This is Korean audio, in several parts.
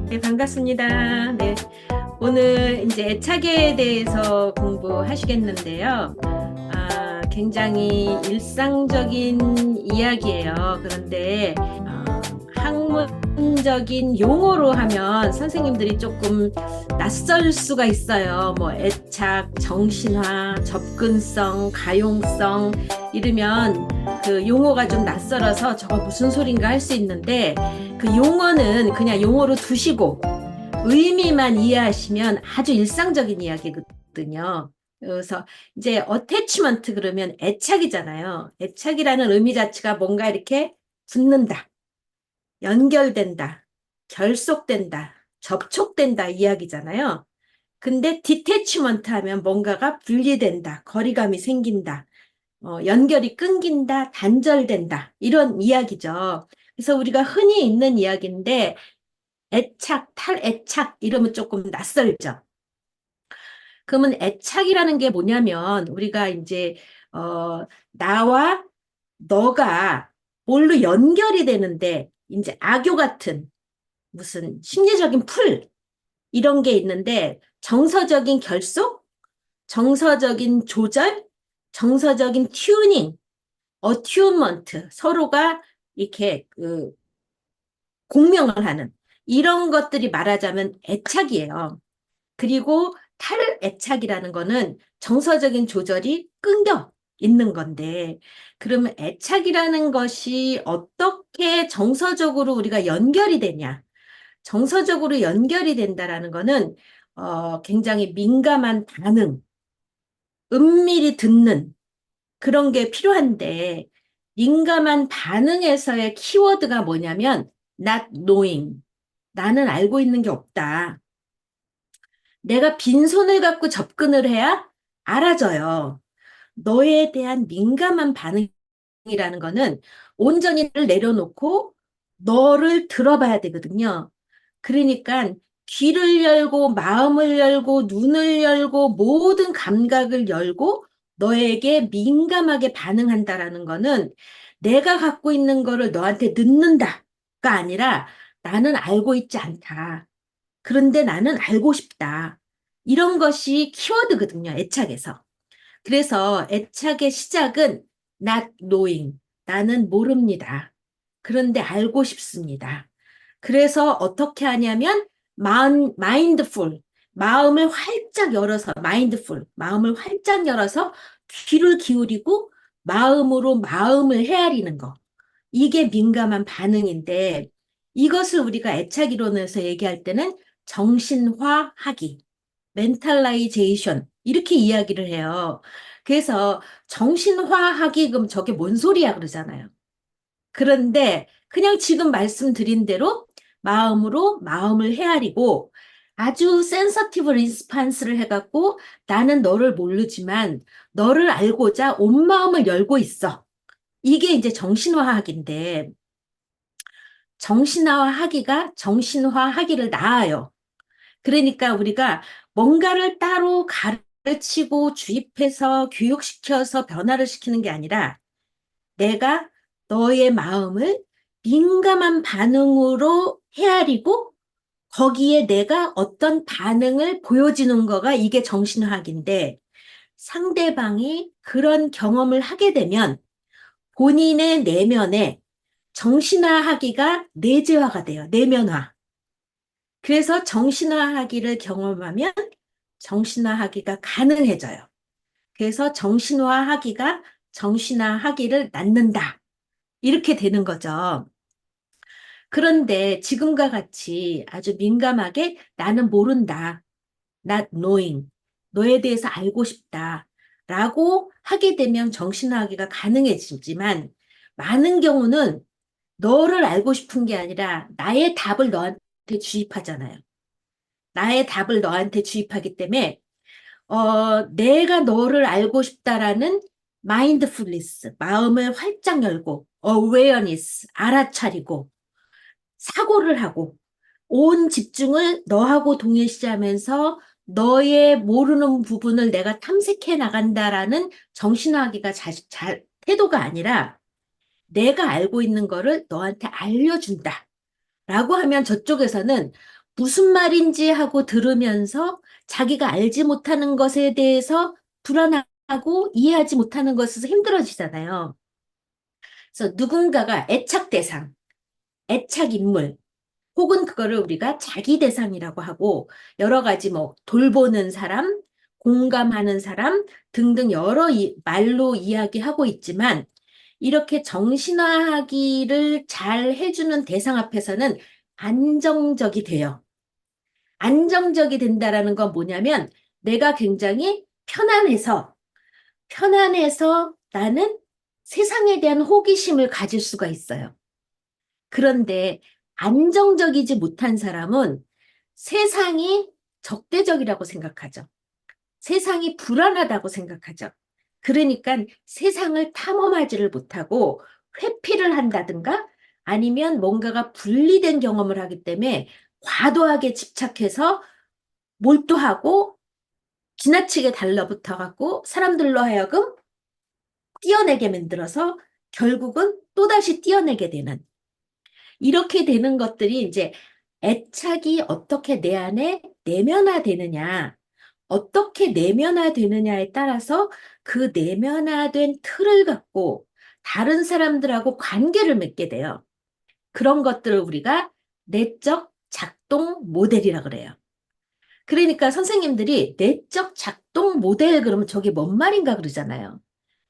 네, 반갑습니다. 네, 오늘 이제 애착에 대해서 공부하시겠는데요. 굉장히 일상적인 이야기예요. 그런데 학문적인 용어로 하면 선생님들이 조금 낯설 수가 있어요. 뭐 애착, 정신화, 접근성, 가용성 이러면 그 용어가 좀 낯설어서 저거 무슨 소린가 할 수 있는데 그 용어는 그냥 용어로 두시고 의미만 이해하시면 아주 일상적인 이야기거든요. 그래서 이제 어태치먼트 그러면 애착이잖아요. 애착이라는 의미 자체가 뭔가 이렇게 붙는다, 연결된다, 결속된다, 접촉된다 이야기잖아요. 근데 디태치먼트 하면 뭔가가 분리된다, 거리감이 생긴다, 연결이 끊긴다, 단절된다 이런 이야기죠. 그래서 우리가 흔히 있는 이야기인데 애착, 탈애착 이러면 조금 낯설죠. 그러면 애착이라는 게 뭐냐면 우리가 이제 나와 너가 뭘로 연결이 되는데 이제 악교 같은 무슨 심리적인 풀 이런 게 있는데 정서적인 결속, 정서적인 조절, 정서적인 튜닝, 어튜먼트 서로가 이렇게 공명을 하는 이런 것들이 말하자면 애착이에요. 그리고 탈애착이라는 거는 정서적인 조절이 끊겨 있는 건데, 그러면 애착이라는 것이 어떻게 정서적으로 우리가 연결이 되냐? 정서적으로 연결이 된다라는 거는 굉장히 민감한 반응, 은밀히 듣는 그런 게 필요한데, 민감한 반응에서의 키워드가 뭐냐면 not knowing. 나는 알고 있는 게 없다. 내가 빈손을 갖고 접근을 해야 알아져요. 너에 대한 민감한 반응이라는 거는 온전히 내려놓고 너를 들어봐야 되거든요. 그러니까 귀를 열고 마음을 열고 눈을 열고 모든 감각을 열고 너에게 민감하게 반응한다라는 거는 내가 갖고 있는 거를 너한테 넣는다가 아니라 나는 알고 있지 않다. 그런데 나는 알고 싶다. 이런 것이 키워드거든요, 애착에서. 그래서 애착의 시작은 not knowing. 나는 모릅니다. 그런데 알고 싶습니다. 그래서 어떻게 하냐면 mindful. 마음을 활짝 열어서 mindful. 마음을 활짝 열어서 귀를 기울이고 마음으로 마음을 헤아리는 거. 이게 민감한 반응인데 이것을 우리가 애착 이론에서 얘기할 때는 정신화하기, 멘탈라이제이션 이렇게 이야기를 해요. 그래서 정신화하기 그럼 저게 뭔 소리야 그러잖아요. 그런데 그냥 지금 말씀드린 대로 마음으로 마음을 헤아리고 아주 센서티브 리스판스를 해갖고 나는 너를 모르지만 너를 알고자 온 마음을 열고 있어. 이게 이제 정신화학인데 정신화하기가 정신화하기를 낳아요. 그러니까 우리가 뭔가를 따로 가르치고 주입해서 교육시켜서 변화를 시키는 게 아니라 내가 너의 마음을 민감한 반응으로 헤아리고 거기에 내가 어떤 반응을 보여지는 거가 이게 정신화학인데 상대방이 그런 경험을 하게 되면 본인의 내면에 정신화하기가 내재화가 돼요. 내면화. 그래서 정신화하기를 경험하면 정신화하기가 가능해져요. 그래서 정신화하기가 정신화하기를 낳는다. 이렇게 되는 거죠. 그런데 지금과 같이 아주 민감하게 나는 모른다. not knowing. 너에 대해서 알고 싶다. 라고 하게 되면 정신화하기가 가능해지지만 많은 경우는 너를 알고 싶은 게 아니라 나의 답을 너한테 주입하잖아요. 나의 답을 너한테 주입하기 때문에 내가 너를 알고 싶다라는 마인드풀니스, 마음을 활짝 열고 awareness, 알아차리고 사고를 하고 온 집중을 너하고 동일시하면서 너의 모르는 부분을 내가 탐색해 나간다라는 정신화하기가 태도가 아니라 내가 알고 있는 거를 너한테 알려준다. 라고 하면 저쪽에서는 무슨 말인지 하고 들으면서 자기가 알지 못하는 것에 대해서 불안하고 이해하지 못하는 것에서 힘들어지잖아요. 그래서 누군가가 애착 대상, 애착 인물, 혹은 그거를 우리가 자기 대상이라고 하고 여러 가지 뭐 돌보는 사람, 공감하는 사람 등등 여러 말로 이야기하고 있지만 이렇게 정신화하기를 잘 해주는 대상 앞에서는 안정적이 돼요. 안정적이 된다라는 건 뭐냐면 내가 굉장히 편안해서 나는 세상에 대한 호기심을 가질 수가 있어요. 그런데 안정적이지 못한 사람은 세상이 적대적이라고 생각하죠. 세상이 불안하다고 생각하죠. 그러니까 세상을 탐험하지를 못하고 회피를 한다든가 아니면 뭔가가 분리된 경험을 하기 때문에 과도하게 집착해서 몰두하고 지나치게 달라붙어갖고 사람들로 하여금 뛰어내게 만들어서 결국은 또다시 뛰어내게 되는 이렇게 되는 것들이 이제 애착이 어떻게 내 안에 내면화되느냐, 어떻게 내면화되느냐에 따라서 그 내면화된 틀을 갖고 다른 사람들하고 관계를 맺게 돼요. 그런 것들을 우리가 내적 작동 모델이라 그래요. 그러니까 선생님들이 내적 작동 모델 그러면 저게 뭔 말인가 그러잖아요.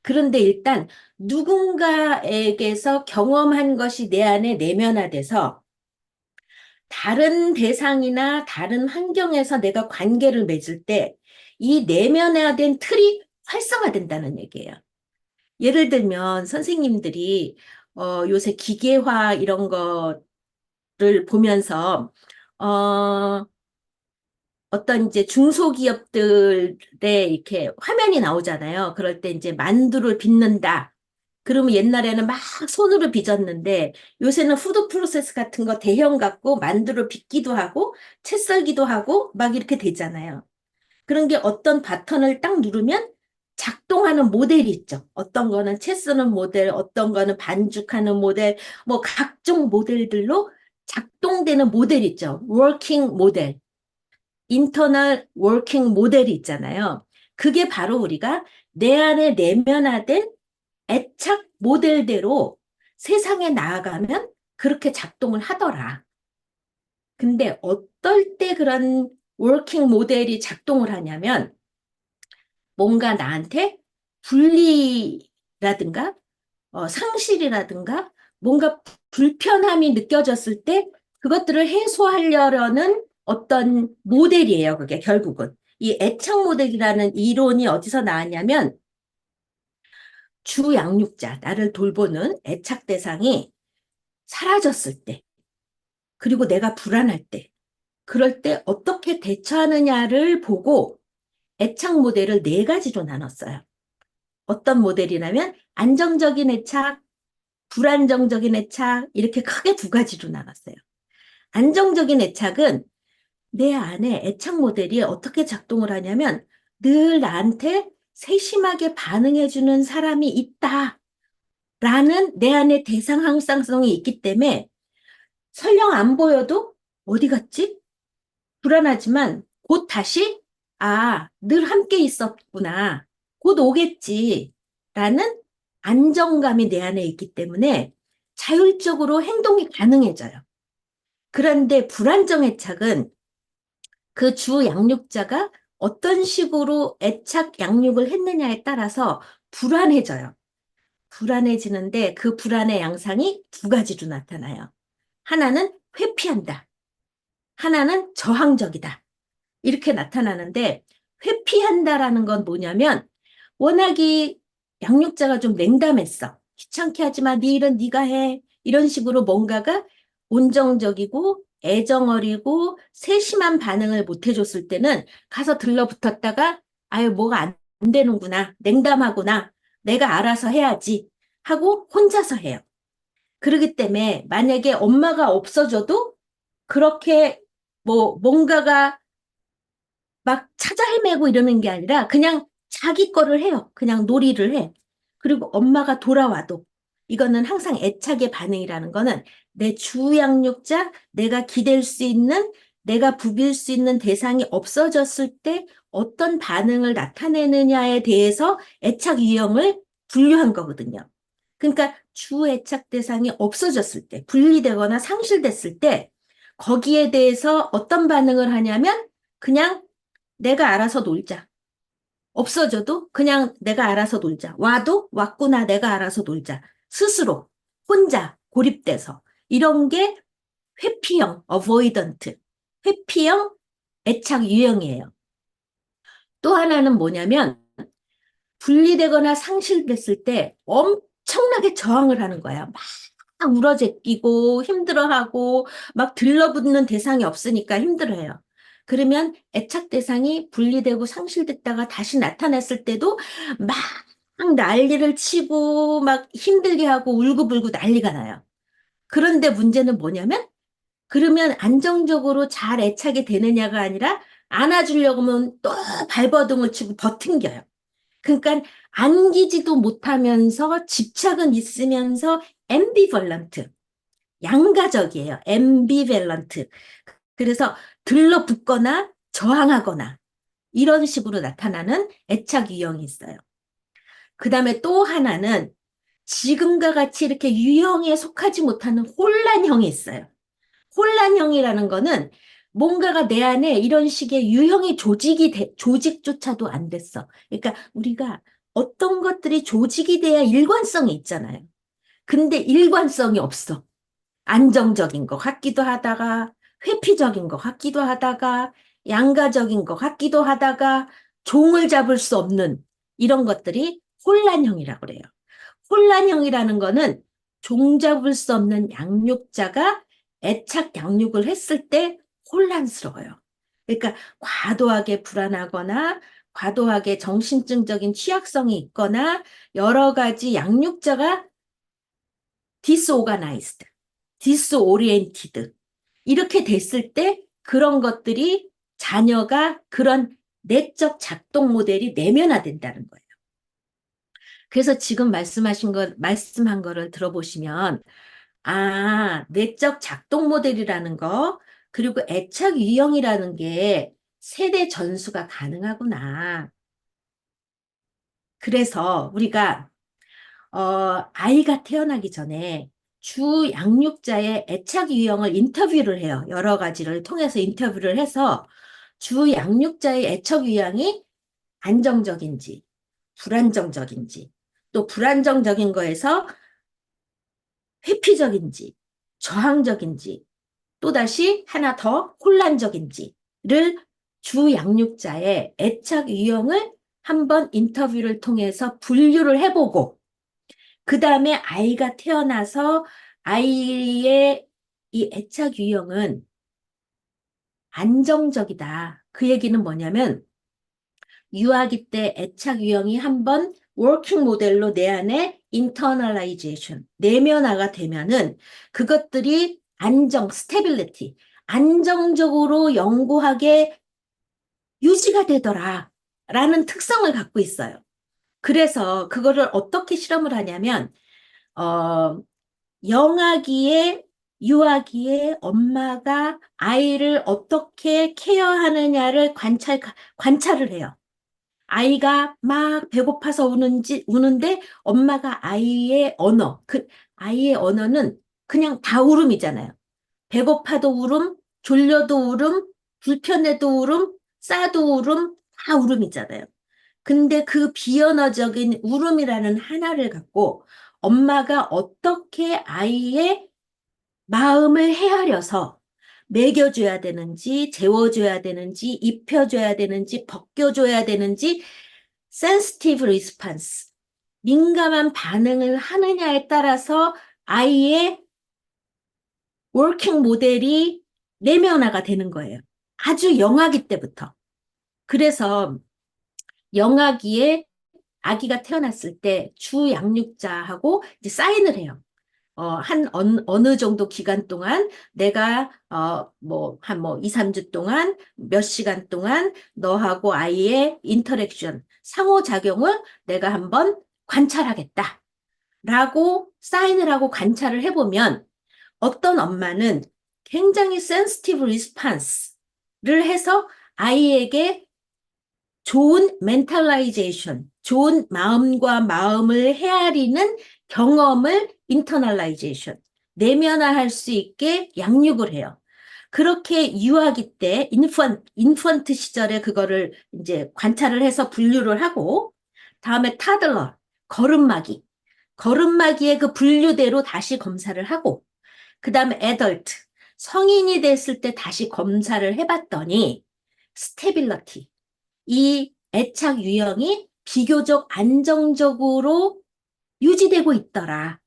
그런데 일단 누군가에게서 경험한 것이 내 안에 내면화돼서 다른 대상이나 다른 환경에서 내가 관계를 맺을 때 이 내면화된 틀이 활성화된다는 얘기예요. 예를 들면 선생님들이 요새 기계화 이런 거를 보면서 어, 어떤 이제 중소기업들의 이렇게 화면이 나오잖아요. 그럴 때 이제 만두를 빚는다. 그러면 옛날에는 막 손으로 빚었는데 요새는 푸드 프로세스 같은 거 대형 갖고 만두를 빚기도 하고 채 썰기도 하고 막 이렇게 되잖아요. 그런 게 어떤 버튼을 딱 누르면 작동하는 모델이 있죠. 어떤 거는 채 쓰는 모델, 어떤 거는 반죽하는 모델, 뭐 각종 모델들로 작동되는 모델 있죠. 워킹 모델. 인터널 워킹 모델이 있잖아요. 그게 바로 우리가 내 안에 내면화된 애착 모델대로 세상에 나아가면 그렇게 작동을 하더라. 근데 어떨 때 그런 워킹 모델이 작동을 하냐면 뭔가 나한테 분리라든가 상실이라든가 뭔가 불편함이 느껴졌을 때 그것들을 해소하려는 어떤 모델이에요. 그게 결국은. 이 애착 모델이라는 이론이 어디서 나왔냐면 주양육자, 나를 돌보는 애착 대상이 사라졌을 때, 그리고 내가 불안할 때, 그럴 때 어떻게 대처하느냐를 보고 애착 모델을 네 가지로 나눴어요. 어떤 모델이냐면 안정적인 애착, 불안정적인 애착 이렇게 크게 두 가지로 나눴어요. 안정적인 애착은 내 안에 애착 모델이 어떻게 작동을 하냐면 늘 나한테 세심하게 반응해주는 사람이 있다라는 내 안에 대상 항상성이 있기 때문에 설령 안 보여도 어디 갔지? 불안하지만 곧 다시 늘 함께 있었구나. 곧 오겠지. 라는 안정감이 내 안에 있기 때문에 자율적으로 행동이 가능해져요. 그런데 불안정 애착은 그 주 양육자가 어떤 식으로 애착 양육을 했느냐에 따라서 불안해져요. 불안해지는데 그 불안의 양상이 두 가지로 나타나요. 하나는 회피한다. 하나는 저항적이다. 이렇게 나타나는데 회피한다라는 건 뭐냐면 워낙이 양육자가 좀 냉담했어. 귀찮게 하지 마. 네 일은 네가 해. 이런 식으로 뭔가가 온정적이고 애정어리고 세심한 반응을 못 해줬을 때는 가서 들러붙었다가 아유 뭐가 안 되는구나. 냉담하구나. 내가 알아서 해야지 하고 혼자서 해요. 그렇기 때문에 만약에 엄마가 없어져도 그렇게 뭐 뭔가가 막 찾아 헤매고 이러는 게 아니라 그냥 자기 거를 해요. 그냥 놀이를 해. 그리고 엄마가 돌아와도 이거는 항상 애착의 반응이라는 거는 내 주양육자, 내가 기댈 수 있는, 내가 부빌 수 있는 대상이 없어졌을 때 어떤 반응을 나타내느냐에 대해서 애착 유형을 분류한 거거든요. 그러니까 주 애착 대상이 없어졌을 때, 분리되거나 상실됐을 때 거기에 대해서 어떤 반응을 하냐면 그냥 내가 알아서 놀자. 없어져도 그냥 내가 알아서 놀자. 와도 왔구나 내가 알아서 놀자. 스스로 혼자 고립돼서 이런 게 회피형 avoidant 회피형 애착 유형이에요. 또 하나는 뭐냐면 분리되거나 상실됐을 때 엄청나게 저항을 하는 거야. 막 울어제끼고 힘들어하고 막 들러붙는 대상이 없으니까 힘들어해요. 그러면 애착 대상이 분리되고 상실됐다가 다시 나타났을 때도 막 난리를 치고 막 힘들게 하고 울고불고 난리가 나요. 그런데 문제는 뭐냐면 그러면 안정적으로 잘 애착이 되느냐가 아니라 안아주려고 하면 또 발버둥을 치고 버팅겨요. 그러니까 안기지도 못하면서 집착은 있으면서 앰비벌런트, 양가적이에요. 앰비밸런트. 그래서 들러붙거나 저항하거나 이런 식으로 나타나는 애착 유형이 있어요. 그 다음에 또 하나는 지금과 같이 이렇게 유형에 속하지 못하는 혼란형이 있어요. 혼란형이라는 거는 뭔가가 내 안에 이런 식의 유형의 조직조차도 안 됐어. 그러니까 우리가 어떤 것들이 조직이 돼야 일관성이 있잖아요. 근데 일관성이 없어. 안정적인 것 같기도 하다가, 회피적인 것 같기도 하다가, 양가적인 것 같기도 하다가, 종을 잡을 수 없는 이런 것들이 혼란형이라고 그래요. 혼란형이라는 거는 종 잡을 수 없는 양육자가 애착 양육을 했을 때 혼란스러워요. 그러니까 과도하게 불안하거나 과도하게 정신증적인 취약성이 있거나 여러 가지 양육자가 disorganized, disoriented 이렇게 됐을 때 그런 것들이 자녀가 그런 내적 작동 모델이 내면화된다는 거예요. 그래서 지금 말씀한 거를 들어보시면, 내적 작동 모델이라는 거, 그리고 애착 유형이라는 게 세대 전수가 가능하구나. 그래서 우리가, 아이가 태어나기 전에 주 양육자의 애착 유형을 인터뷰를 해요. 여러 가지를 통해서 인터뷰를 해서 주 양육자의 애착 유형이 안정적인지, 불안정적인지, 또 불안정적인 거에서 회피적인지, 저항적인지, 또다시 하나 더 혼란적인지를 주 양육자의 애착 유형을 한번 인터뷰를 통해서 분류를 해보고, 그 다음에 아이가 태어나서 아이의 이 애착 유형은 안정적이다. 그 얘기는 뭐냐면, 유아기 때 애착 유형이 한번 워킹 모델로 내 안에 internalization, 내면화가 되면은 그것들이 스테빌리티, 안정적으로 영구하게 유지가 되더라. 라는 특성을 갖고 있어요. 그래서 그거를 어떻게 실험을 하냐면, 어, 영아기에, 유아기에 엄마가 아이를 어떻게 케어하느냐를 관찰을 해요. 아이가 막 배고파서 우는데 엄마가 아이의 언어는 그냥 다 울음이잖아요. 배고파도 울음, 졸려도 울음, 불편해도 울음, 싸도 울음, 다 울음이잖아요. 근데 그 비언어적인 울음이라는 하나를 갖고 엄마가 어떻게 아이의 마음을 헤아려서 먹여줘야 되는지, 재워줘야 되는지, 입혀줘야 되는지, 벗겨줘야 되는지, sensitive response, 민감한 반응을 하느냐에 따라서 아이의 워킹 모델이 내면화가 되는 거예요. 아주 영아기 때부터. 그래서 영아기에 아기가 태어났을 때 주 양육자하고 이제 사인을 해요. 어느 정도 기간 동안 내가, 2, 3주 동안 몇 시간 동안 너하고 아이의 인터랙션, 상호작용을 내가 한번 관찰하겠다. 라고 사인을 하고 관찰을 해보면 어떤 엄마는 굉장히 센시티브 리스판스를 해서 아이에게 좋은 멘탈라이제이션, 좋은 마음과 마음을 헤아리는 경험을 인터널라이제이션, 내면화할 수 있게 양육을 해요. 그렇게 유아기 때, 인펀트 시절에 그거를 이제 관찰을 해서 분류를 하고, 다음에 타들러, 걸음마기, 걸음마기의 그 분류대로 다시 검사를 하고, 그 다음에 애덜트, 성인이 됐을 때 다시 검사를 해봤더니, 스테빌러티, 이 애착 유형이 비교적 안정적으로 유지되고 있더라.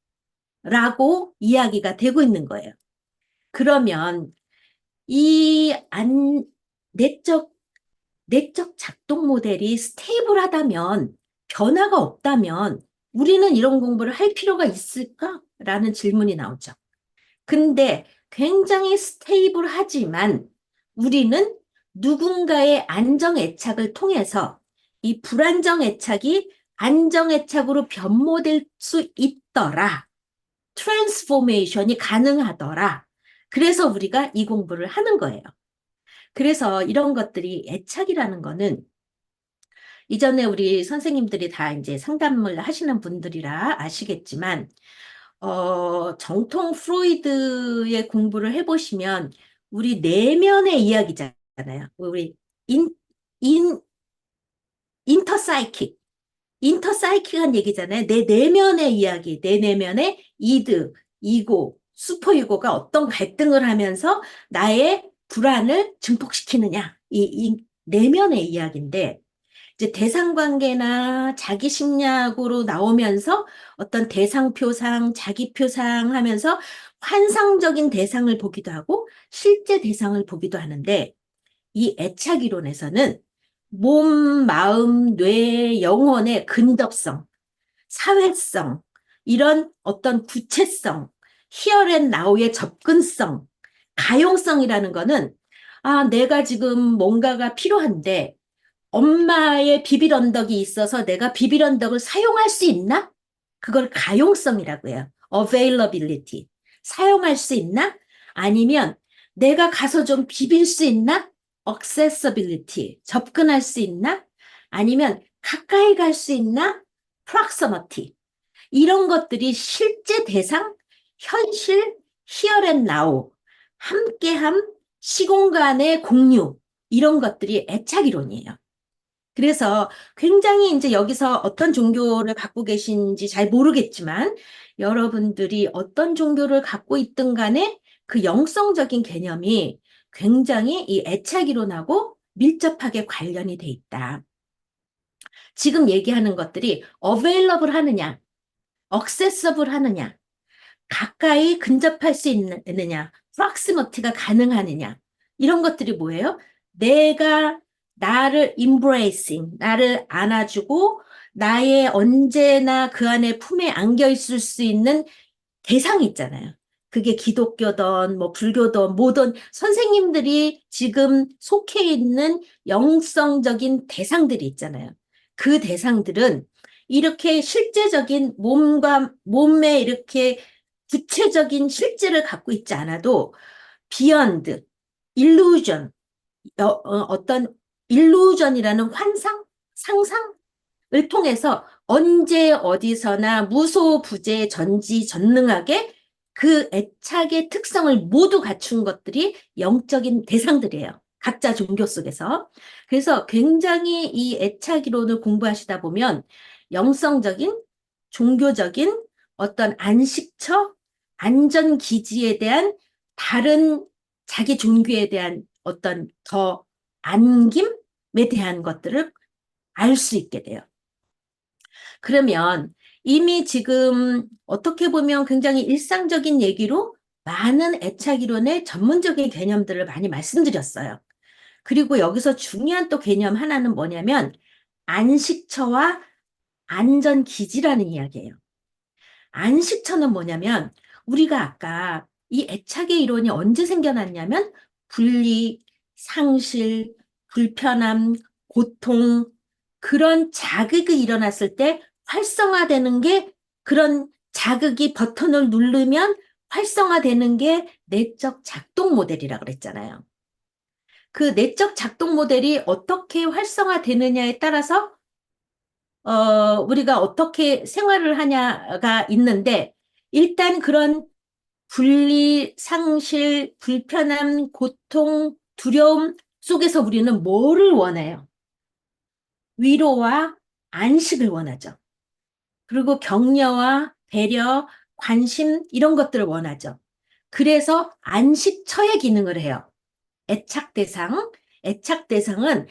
라고 이야기가 되고 있는 거예요. 그러면 이 내적, 내적 작동 모델이 스테이블하다면, 변화가 없다면, 우리는 이런 공부를 할 필요가 있을까? 라는 질문이 나오죠. 근데 굉장히 스테이블하지만 우리는 누군가의 안정 애착을 통해서 이 불안정 애착이 안정 애착으로 변모될 수 있더라. 트랜스포메이션이 가능하더라. 그래서 우리가 이 공부를 하는 거예요. 그래서 이런 것들이 애착이라는 거는 이전에 우리 선생님들이 다 이제 상담을 하시는 분들이라 아시겠지만 정통 프로이드의 공부를 해보시면 우리 내면의 이야기잖아요. 우리 인, 인, 인터사이킥, 인터사이킥한 얘기잖아요. 내 내면의 이야기, 내 내면의 이드, 이고, 슈퍼이고가 어떤 갈등을 하면서 나의 불안을 증폭시키느냐. 이 내면의 이야기인데 이제 대상관계나 자기심리학으로 나오면서 어떤 대상표상, 자기표상 하면서 환상적인 대상을 보기도 하고 실제 대상을 보기도 하는데 이 애착이론에서는 몸, 마음, 뇌, 영혼의 근접성, 사회성, 이런 어떤 구체성, 히어앤나우의 접근성, 가용성이라는 거는 내가 지금 뭔가가 필요한데 엄마의 비빌 언덕이 있어서 내가 비빌 언덕을 사용할 수 있나? 그걸 가용성이라고 해요. availability. 사용할 수 있나? 아니면 내가 가서 좀 비빌 수 있나? accessibility. 접근할 수 있나? 아니면 가까이 갈 수 있나? proximity. 이런 것들이 실제 대상, 현실, here and now, 함께함, 시공간의 공유, 이런 것들이 애착이론이에요. 그래서 굉장히 이제 여기서 어떤 종교를 갖고 계신지 잘 모르겠지만 여러분들이 어떤 종교를 갖고 있든 간에 그 영성적인 개념이 굉장히 이 애착이론하고 밀접하게 관련이 돼 있다. 지금 얘기하는 것들이 available 하느냐, accessible 하느냐, 가까이 근접할 수 있느냐, proximity가 가능하느냐, 이런 것들이 뭐예요? 내가 나를 embracing, 나를 안아주고 나의 언제나 그 안에 품에 안겨 있을 수 있는 대상이 있잖아요. 그게 기독교든 뭐 불교든 뭐든 선생님들이 지금 속해 있는 영성적인 대상들이 있잖아요. 그 대상들은 이렇게 실제적인 몸에 이렇게 구체적인 실제를 갖고 있지 않아도 beyond, illusion, 어떤 illusion이라는 환상, 상상을 통해서 언제 어디서나 무소부재 전지전능하게 그 애착의 특성을 모두 갖춘 것들이 영적인 대상들이에요. 각자 종교 속에서. 그래서 굉장히 이 애착이론을 공부하시다 보면 영성적인, 종교적인 어떤 안식처, 안전기지에 대한 다른 자기 종교에 대한 어떤 더 안김에 대한 것들을 알 수 있게 돼요. 그러면 이미 지금 어떻게 보면 굉장히 일상적인 얘기로 많은 애착이론의 전문적인 개념들을 많이 말씀드렸어요. 그리고 여기서 중요한 또 개념 하나는 뭐냐면 안식처와 안전기지라는 이야기예요. 안식처는 뭐냐면 우리가 아까 이 애착의 이론이 언제 생겨났냐면 분리, 상실, 불편함, 고통 그런 자극이 일어났을 때 활성화되는 게 그런 자극이 버튼을 누르면 활성화되는 게 내적 작동 모델이라 그랬잖아요. 그 내적 작동 모델이 어떻게 활성화되느냐에 따라서 우리가 어떻게 생활을 하냐가 있는데 일단 그런 분리, 상실, 불편함, 고통, 두려움 속에서 우리는 뭐를 원해요? 위로와 안식을 원하죠. 그리고 격려와 배려, 관심 이런 것들을 원하죠. 그래서 안식처의 기능을 해요. 애착 대상, 애착 대상은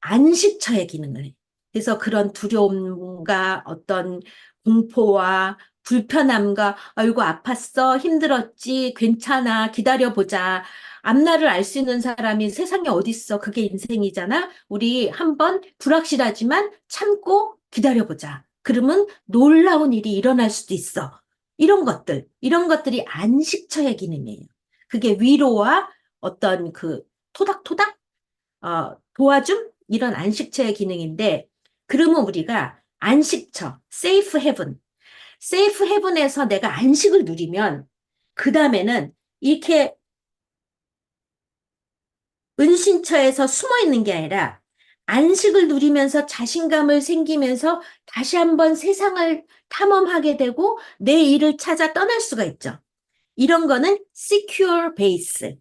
안식처의 기능을 해요. 그래서 그런 두려움과 어떤 공포와 불편함과 아이고 아팠어, 힘들었지, 괜찮아, 기다려보자. 앞날을 알 수 있는 사람이 세상에 어디 있어? 그게 인생이잖아. 우리 한번 불확실하지만 참고 기다려보자. 그러면 놀라운 일이 일어날 수도 있어. 이런 것들이 안식처의 기능이에요. 그게 위로와 어떤 그 토닥토닥 도와줌 이런 안식처의 기능인데 그러면 우리가 안식처 세이프 헤븐 세이프 헤븐에서 내가 안식을 누리면 그 다음에는 이렇게 은신처에서 숨어 있는 게 아니라 안식을 누리면서 자신감을 생기면서 다시 한번 세상을 탐험하게 되고 내 일을 찾아 떠날 수가 있죠. 이런 거는 secure base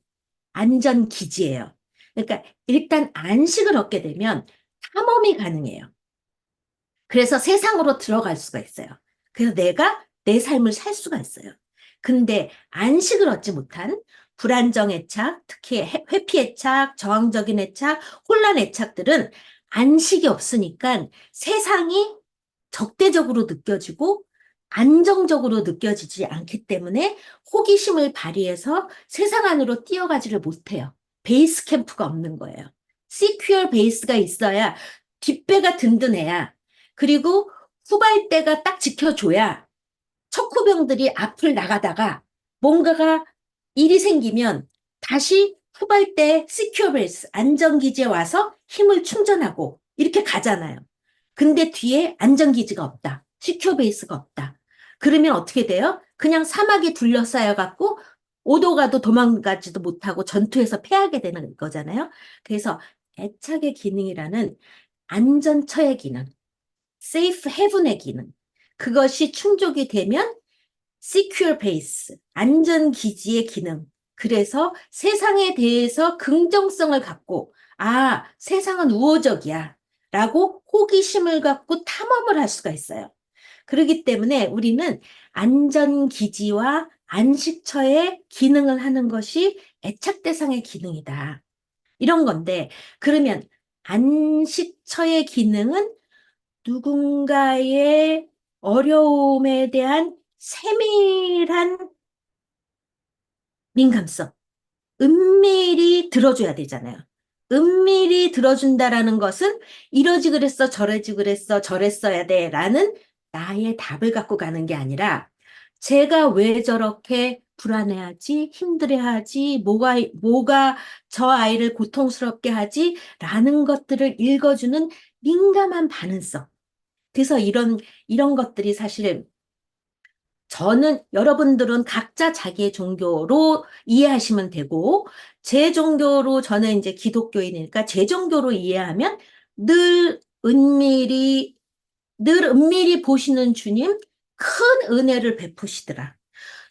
안전 기지예요. 그러니까 일단 안식을 얻게 되면 탐험이 가능해요. 그래서 세상으로 들어갈 수가 있어요. 그래서 내가 내 삶을 살 수가 있어요. 근데 안식을 얻지 못한 불안정 애착, 특히 회피 애착, 저항적인 애착, 혼란 애착들은 안식이 없으니까 세상이 적대적으로 느껴지고 안정적으로 느껴지지 않기 때문에 호기심을 발휘해서 세상 안으로 뛰어가지를 못해요. 베이스 캠프가 없는 거예요. 시큐어 베이스가 있어야 뒷배가 든든해야 그리고 후발대가 딱 지켜줘야 척후병들이 앞을 나가다가 뭔가가 일이 생기면 다시 후발대 시큐어 베이스 안전기지에 와서 힘을 충전하고 이렇게 가잖아요. 근데 뒤에 안전기지가 없다. 시큐어 베이스가 없다. 그러면 어떻게 돼요? 그냥 사막이 둘러싸여 갖고 오도 가도 도망가지도 못하고 전투에서 패하게 되는 거잖아요. 그래서 애착의 기능이라는 안전처의 기능, 세이프 헤븐의 기능, 그것이 충족이 되면 secure base, 안전기지의 기능. 그래서 세상에 대해서 긍정성을 갖고, 아, 세상은 우호적이야. 라고 호기심을 갖고 탐험을 할 수가 있어요. 그렇기 때문에 우리는 안전기지와 안식처의 기능을 하는 것이 애착 대상의 기능이다. 이런 건데, 그러면 안식처의 기능은 누군가의 어려움에 대한 세밀한 민감성, 은밀히 들어줘야 되잖아요. 은밀히 들어준다라는 것은 이러지 그랬어, 저러지 그랬어, 저랬어야 돼 라는 나의 답을 갖고 가는 게 아니라 제가 왜 저렇게 불안해하지, 힘들어하지, 뭐가 저 아이를 고통스럽게 하지 라는 것들을 읽어주는 민감한 반응성. 그래서 이런 것들이 사실 저는 여러분들은 각자 자기의 종교로 이해하시면 되고 제 종교로 저는 이제 기독교인이니까 제 종교로 이해하면 늘 은밀히 늘 은밀히 보시는 주님 큰 은혜를 베푸시더라.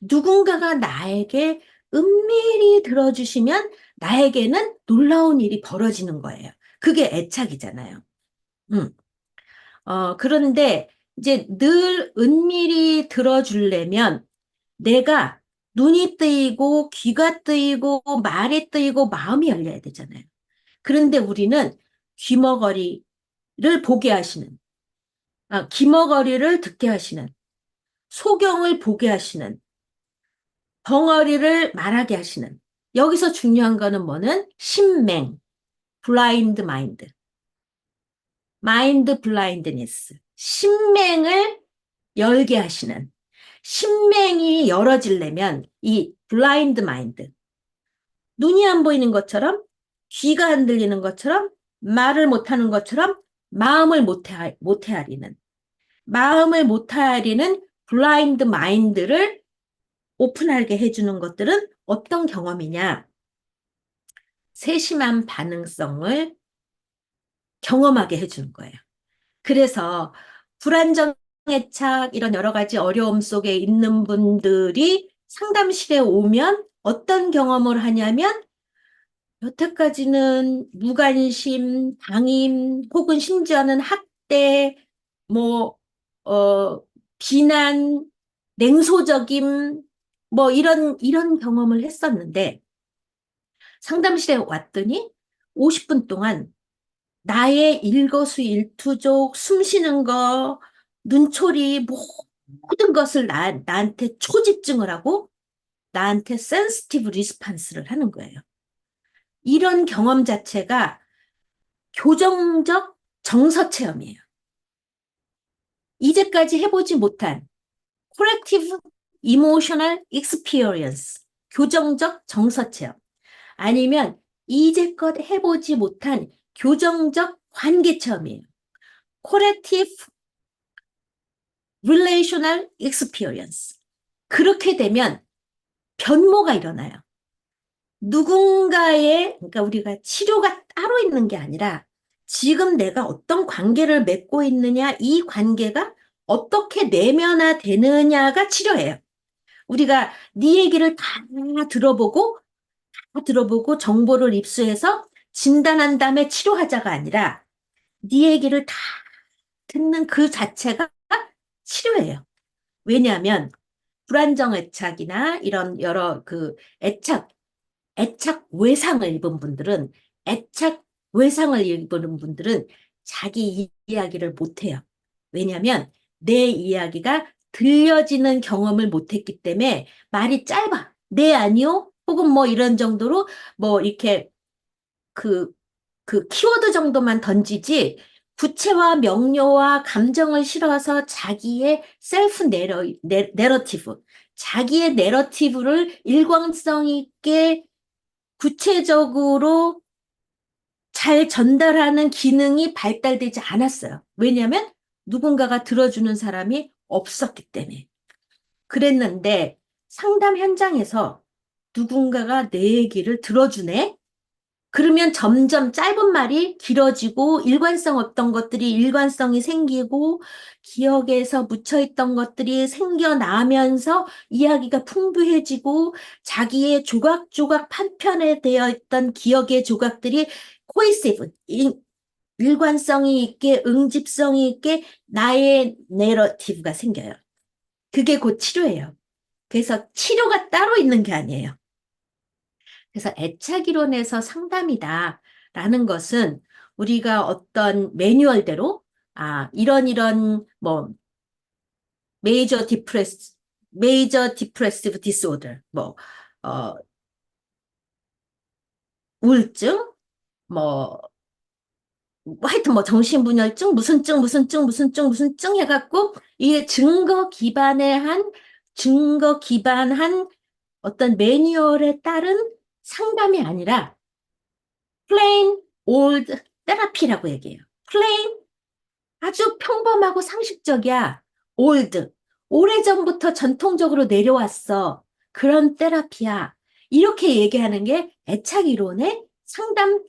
누군가가 나에게 은밀히 들어주시면 나에게는 놀라운 일이 벌어지는 거예요. 그게 애착이잖아요. 음. 그런데 이제 늘 은밀히 들어주려면 내가 눈이 뜨이고 귀가 뜨이고 말이 뜨이고 마음이 열려야 되잖아요. 그런데 우리는 귀머거리를 보게 하시는, 귀머거리를 듣게 하시는, 소경을 보게 하시는, 벙어리를 말하게 하시는. 여기서 중요한 거는 뭐는? 신맹, 블라인드 마인드, 마인드 블라인드니스. 신맹을 열게 하시는. 신맹이 열어지려면 이 블라인드 마인드, 눈이 안 보이는 것처럼 귀가 안 들리는 것처럼 말을 못하는 것처럼 마음을 못헤아리는 마음을 못헤아리는 블라인드 마인드를 오픈하게 해주는 것들은 어떤 경험이냐? 세심한 반응성을 경험하게 해주는 거예요. 그래서 불안정 애착 이런 여러 가지 어려움 속에 있는 분들이 상담실에 오면 어떤 경험을 하냐면 여태까지는 무관심, 방임, 혹은 심지어는 학대, 뭐, 어, 비난, 냉소적임, 뭐 이런 경험을 했었는데 상담실에 왔더니 50분 동안 나의 일거수일투족, 숨 쉬는 거, 눈초리, 모든 것을 나한테 초집중을 하고 나한테 센시티브 리스판스를 하는 거예요. 이런 경험 자체가 교정적 정서 체험이에요. 이제까지 해보지 못한 corrective emotional experience, 교정적 정서 체험. 아니면 이제껏 해보지 못한 교정적 관계 체험이에요. corrective relational experience. 그렇게 되면 변모가 일어나요. 누군가의, 그러니까 우리가 치료가 따로 있는 게 아니라 지금 내가 어떤 관계를 맺고 있느냐, 이 관계가 어떻게 내면화되느냐가 치료예요. 우리가 네 얘기를 다 들어보고 정보를 입수해서 진단한 다음에 치료하자가 아니라 네 얘기를 다 듣는 그 자체가 치료예요. 왜냐하면 불안정 애착이나 이런 여러 그 애착 외상을 입은 분들은, 애착 외상을 입은 분들은 자기 이야기를 못해요. 왜냐하면 내 이야기가 들려지는 경험을 못했기 때문에 말이 짧아. 네, 아니요? 혹은 뭐 이런 정도로 뭐 이렇게 그, 그 키워드 정도만 던지지 구체와 명료와 감정을 실어서 자기의 셀프 내러티브, 자기의 내러티브를 일관성 있게 구체적으로 잘 전달하는 기능이 발달되지 않았어요. 왜냐하면 누군가가 들어주는 사람이 없었기 때문에. 그랬는데 상담 현장에서 누군가가 내 얘기를 들어주네? 그러면 점점 짧은 말이 길어지고 일관성 없던 것들이 일관성이 생기고 기억에서 묻혀있던 것들이 생겨나면서 이야기가 풍부해지고 자기의 조각조각 판편에 되어 있던 기억의 조각들이 코이시브, 일관성이 있게 응집성이 있게 나의 내러티브가 생겨요. 그게 곧 치료예요. 그래서 치료가 따로 있는 게 아니에요. 그래서 애착이론에서 상담이다라는 것은 우리가 어떤 매뉴얼대로 이런 뭐 메이저 디프레시브 디스오더 어, 우울증 뭐 하여튼 뭐 정신분열증 무슨 증 해갖고 이게 증거 기반한 어떤 매뉴얼에 따른 상담이 아니라 plain old 테라피라고 얘기해요. plain 아주 평범하고 상식적이야. old 오래전부터 전통적으로 내려왔어. 그런 테라피야. 이렇게 얘기하는 게 애착 이론의 상담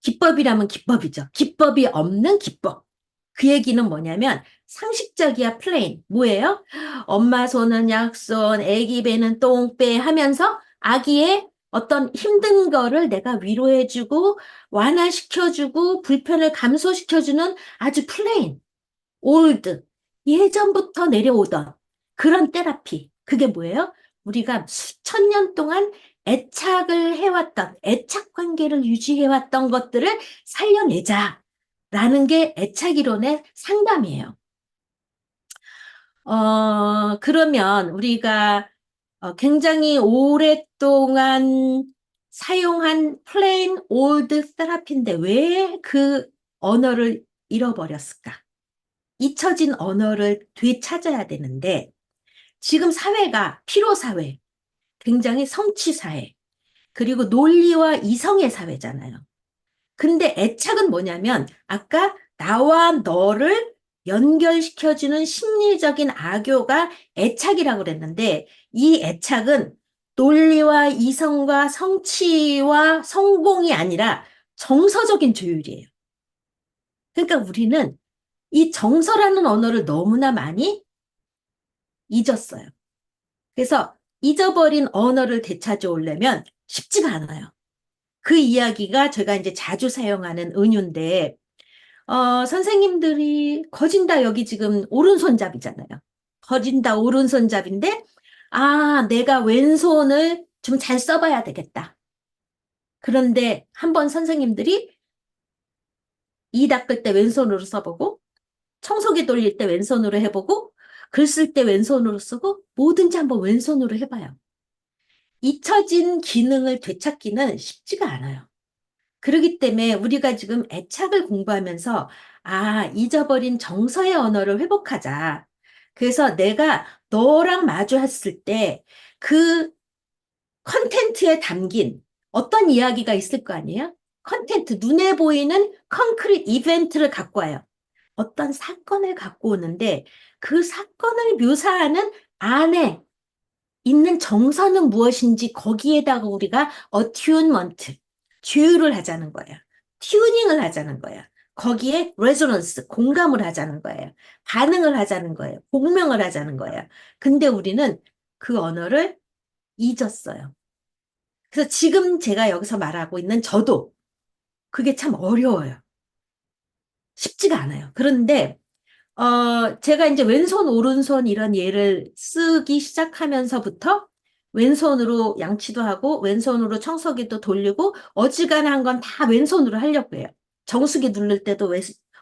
기법이라면 기법이죠. 기법이 없는 기법. 그 얘기는 뭐냐면 상식적이야 플레인. 뭐예요? 엄마 손은 약손, 아기 배는 똥배 하면서 아기의 어떤 힘든 거를 내가 위로해주고 완화시켜주고 불편을 감소시켜주는 아주 플레인, 올드, 예전부터 내려오던 그런 테라피. 그게 뭐예요? 우리가 수천 년 동안 애착을 해왔던, 애착 관계를 유지해왔던 것들을 살려내자라는 게 애착이론의 상담이에요. 그러면 우리가 굉장히 오랫동안 사용한 plain old therapy인데 왜 그 언어를 잃어버렸을까? 잊혀진 언어를 되찾아야 되는데 지금 사회가 피로사회, 굉장히 성취사회, 그리고 논리와 이성의 사회잖아요. 근데 애착은 뭐냐면 아까 나와 너를 연결시켜주는 심리적인 악요가 애착이라고 그랬는데 이 애착은 논리와 이성과 성취와 성공이 아니라 정서적인 조율이에요. 그러니까 우리는 이 정서라는 언어를 너무나 많이 잊었어요. 그래서 잊어버린 언어를 되찾아오려면 쉽지가 않아요. 그 이야기가 제가 이제 자주 사용하는 은유인데, 선생님들이 거진다 여기 지금 오른손잡이잖아요. 거진다 오른손잡인데, 아, 내가 왼손을 좀 잘 써봐야 되겠다. 그런데 한번 선생님들이 이 닦을 때 왼손으로 써보고, 청소기 돌릴 때 왼손으로 해보고, 글 쓸 때 왼손으로 쓰고, 뭐든지 한번 왼손으로 해봐요. 잊혀진 기능을 되찾기는 쉽지가 않아요. 그렇기 때문에 우리가 지금 애착을 공부하면서 아, 잊어버린 정서의 언어를 회복하자. 그래서 내가 너랑 마주했을 때 그 컨텐츠에 담긴 어떤 이야기가 있을 거 아니에요? 컨텐츠, 눈에 보이는 concrete 이벤트를 갖고 와요. 어떤 사건을 갖고 오는데 그 사건을 묘사하는 안에 있는 정서는 무엇인지 거기에다가 우리가 attunement, 조율을 하자는 거예요. 튜닝을 하자는 거예요. 거기에 resonance, 공감을 하자는 거예요. 반응을 하자는 거예요. 공명을 하자는 거예요. 근데 우리는 그 언어를 잊었어요. 그래서 지금 제가 여기서 말하고 있는 저도 그게 참 어려워요. 쉽지가 않아요. 그런데 제가 이제 왼손, 오른손 이런 예를 쓰기 시작하면서부터 왼손으로 양치도 하고 왼손으로 청소기도 돌리고 어지간한 건 다 왼손으로 하려고 해요. 정수기 누를 때도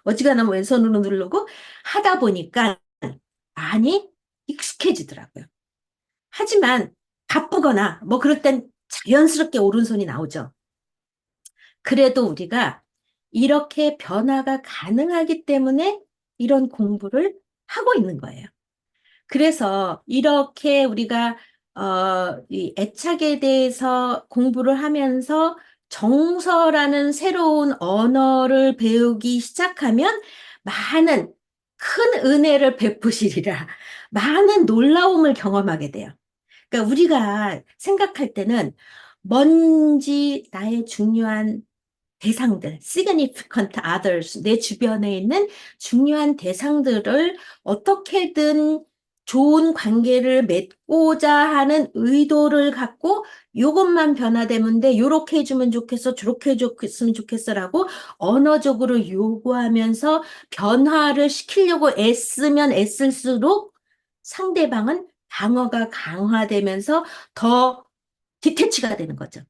어지간하면 왼손으로 누르고 하다 보니까 많이 익숙해지더라고요. 하지만 바쁘거나 뭐 그럴 땐 자연스럽게 오른손이 나오죠. 그래도 우리가 이렇게 변화가 가능하기 때문에 이런 공부를 하고 있는 거예요. 그래서 이렇게 우리가 이 애착에 대해서 공부를 하면서 정서라는 새로운 언어를 배우기 시작하면 많은 큰 은혜를 베푸시리라. 많은 놀라움을 경험하게 돼요. 그러니까 우리가 생각할 때는 뭔지 나의 중요한 대상들, significant others, 내 주변에 있는 중요한 대상들을 어떻게든 좋은 관계를 맺고자 하는 의도를 갖고 이것만 변화되면 돼, 요렇게 해주면 좋겠어, 저렇게 해줬으면 좋겠어라고 언어적으로 요구하면서 변화를 시키려고 애쓰면 애쓸수록 상대방은 방어가 강화되면서 더 디태치가 되는 거죠.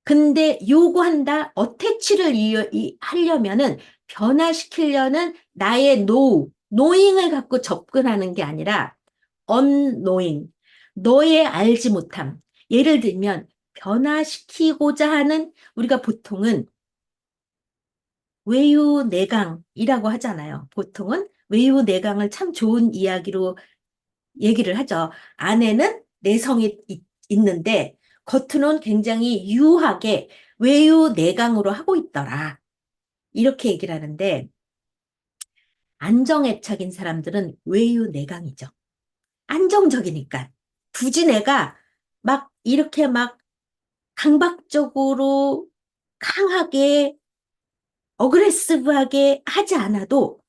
근데 요구한다, 어태치를 하려면은 변화시키려는 나의 노잉을 갖고 접근하는 게 아니라 unknowing, 너의 알지 못함. 예를 들면 변화시키고자 하는 우리가 보통은 외유내강이라고 하잖아요. 보통은 외유내강을 참 좋은 이야기로 얘기를 하죠. 안에는 내성이 있는데 겉으로는 굉장히 유하게 외유내강으로 하고 있더라. 이렇게 얘기를 하는데 안정애착인 사람들은 외유내강이죠. 안정적이니까. 굳이 내가 막 이렇게 막 강박적으로 강하게 어그레시브하게 하지 않아도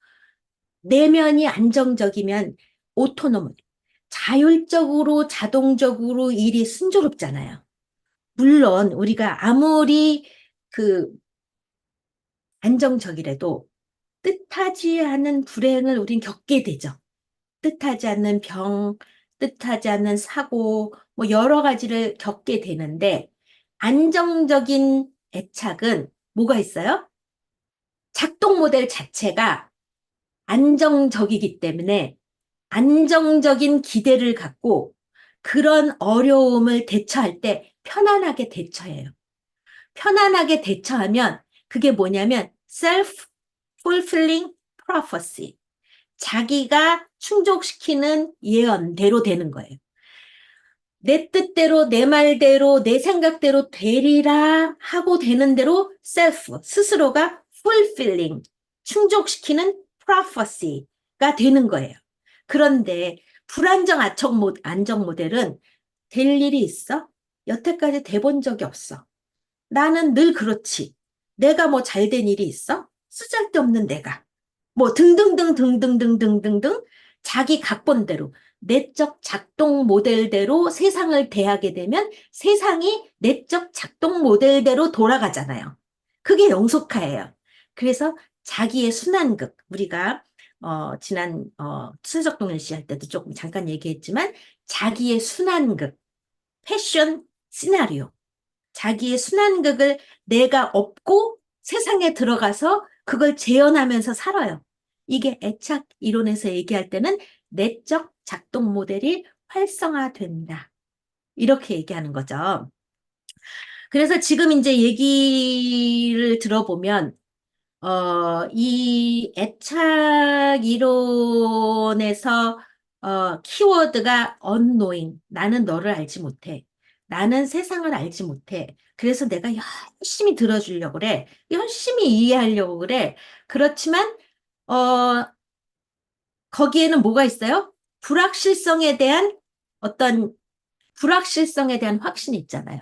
내면이 안정적이면 오토노미, 자율적으로 자동적으로 일이 순조롭잖아요. 물론 우리가 아무리 그 안정적이라도 뜻하지 않은 불행을 우린 겪게 되죠. 뜻하지 않는 병, 뜻하지 않는 사고, 뭐 여러 가지를 겪게 되는데 안정적인 애착은 뭐가 있어요? 작동 모델 자체가 안정적이기 때문에 안정적인 기대를 갖고 그런 어려움을 대처할 때 편안하게 대처해요. 편안하게 대처하면 그게 뭐냐면 self-fulfilling prophecy. 자기가 충족시키는 예언대로 되는 거예요. 내 뜻대로, 내 말대로, 내 생각대로 되리라 하고 되는 대로 self, 스스로가 fulfilling, 충족시키는 prophecy가 되는 거예요. 그런데 불안정 안정 모델은 될 일이 있어? 여태까지 돼 본 적이 없어. 나는 늘 그렇지. 내가 뭐 잘 된 일이 있어? 쓰잘데없는 내가. 뭐 등등등등등등등등등 자기 각본대로 내적 작동 모델대로 세상을 대하게 되면 세상이 내적 작동 모델대로 돌아가잖아요. 그게 영속화예요. 그래서 자기의 순환극 우리가 지난 수석동일 씨 할 때도 조금 잠깐 얘기했지만 자기의 순환극 패션 시나리오 자기의 순환극을 내가 업고 세상에 들어가서 그걸 재현하면서 살아요. 이게 애착 이론에서 얘기할 때는 내적 작동 모델이 활성화된다. 이렇게 얘기하는 거죠. 그래서 지금 이제 얘기를 들어보면 이 애착 이론에서 키워드가 unknowing, 나는 너를 알지 못해. 나는 세상을 알지 못해. 그래서 내가 열심히 들어주려고 그래. 열심히 이해하려고 그래. 그렇지만 어, 거기에는 뭐가 있어요? 불확실성에 대한 어떤 불확실성에 대한 확신이 있잖아요.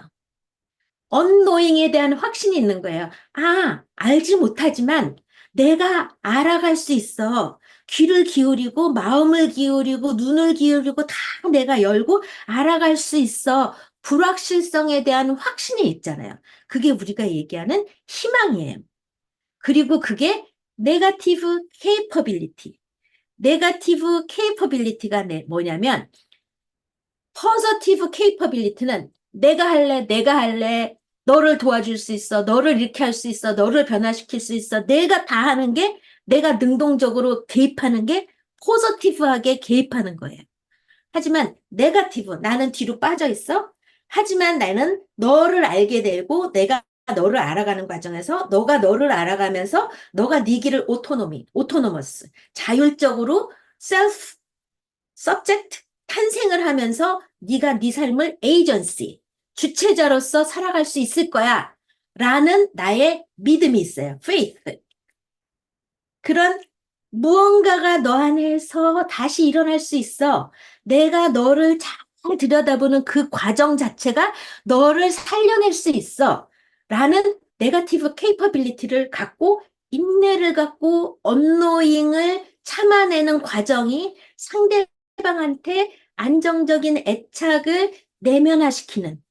언노잉에 대한 확신이 있는 거예요. 아, 알지 못하지만 내가 알아갈 수 있어. 귀를 기울이고 마음을 기울이고 눈을 기울이고 다 내가 열고 알아갈 수 있어. 불확실성에 대한 확신이 있잖아요. 그게 우리가 얘기하는 희망이에요. 그리고 그게 네거티브 케이퍼빌리티. 네거티브 케이퍼빌리티가 뭐냐면 퍼저티브 케이퍼빌리티는 내가 할래, 너를 도와줄 수 있어, 너를 이렇게 할 수 있어, 너를 변화시킬 수 있어, 내가 다 하는 게 내가 능동적으로 개입하는 게 포저티브하게 개입하는 거예요. 하지만 네거티브, 나는 뒤로 빠져 있어. 하지만 나는 너를 알게 되고 내가 너를 알아가는 과정에서 너가 너를 알아가면서 너가 네 길을 오토노머스, 자율적으로 셀프 서브젝트 탄생을 하면서 네가 네 삶을 에이전시 주체자로서 살아갈 수 있을 거야 라는 나의 믿음이 있어요. faith. 그런 무언가가 너 안에서 다시 일어날 수 있어. 내가 너를 잘 들여다보는 그 과정 자체가 너를 살려낼 수 있어. 라는 네거티브 케이퍼빌리티를 갖고 인내를 갖고 언노잉을 참아내는 과정이 상대방한테 안정적인 애착을 내면화시키는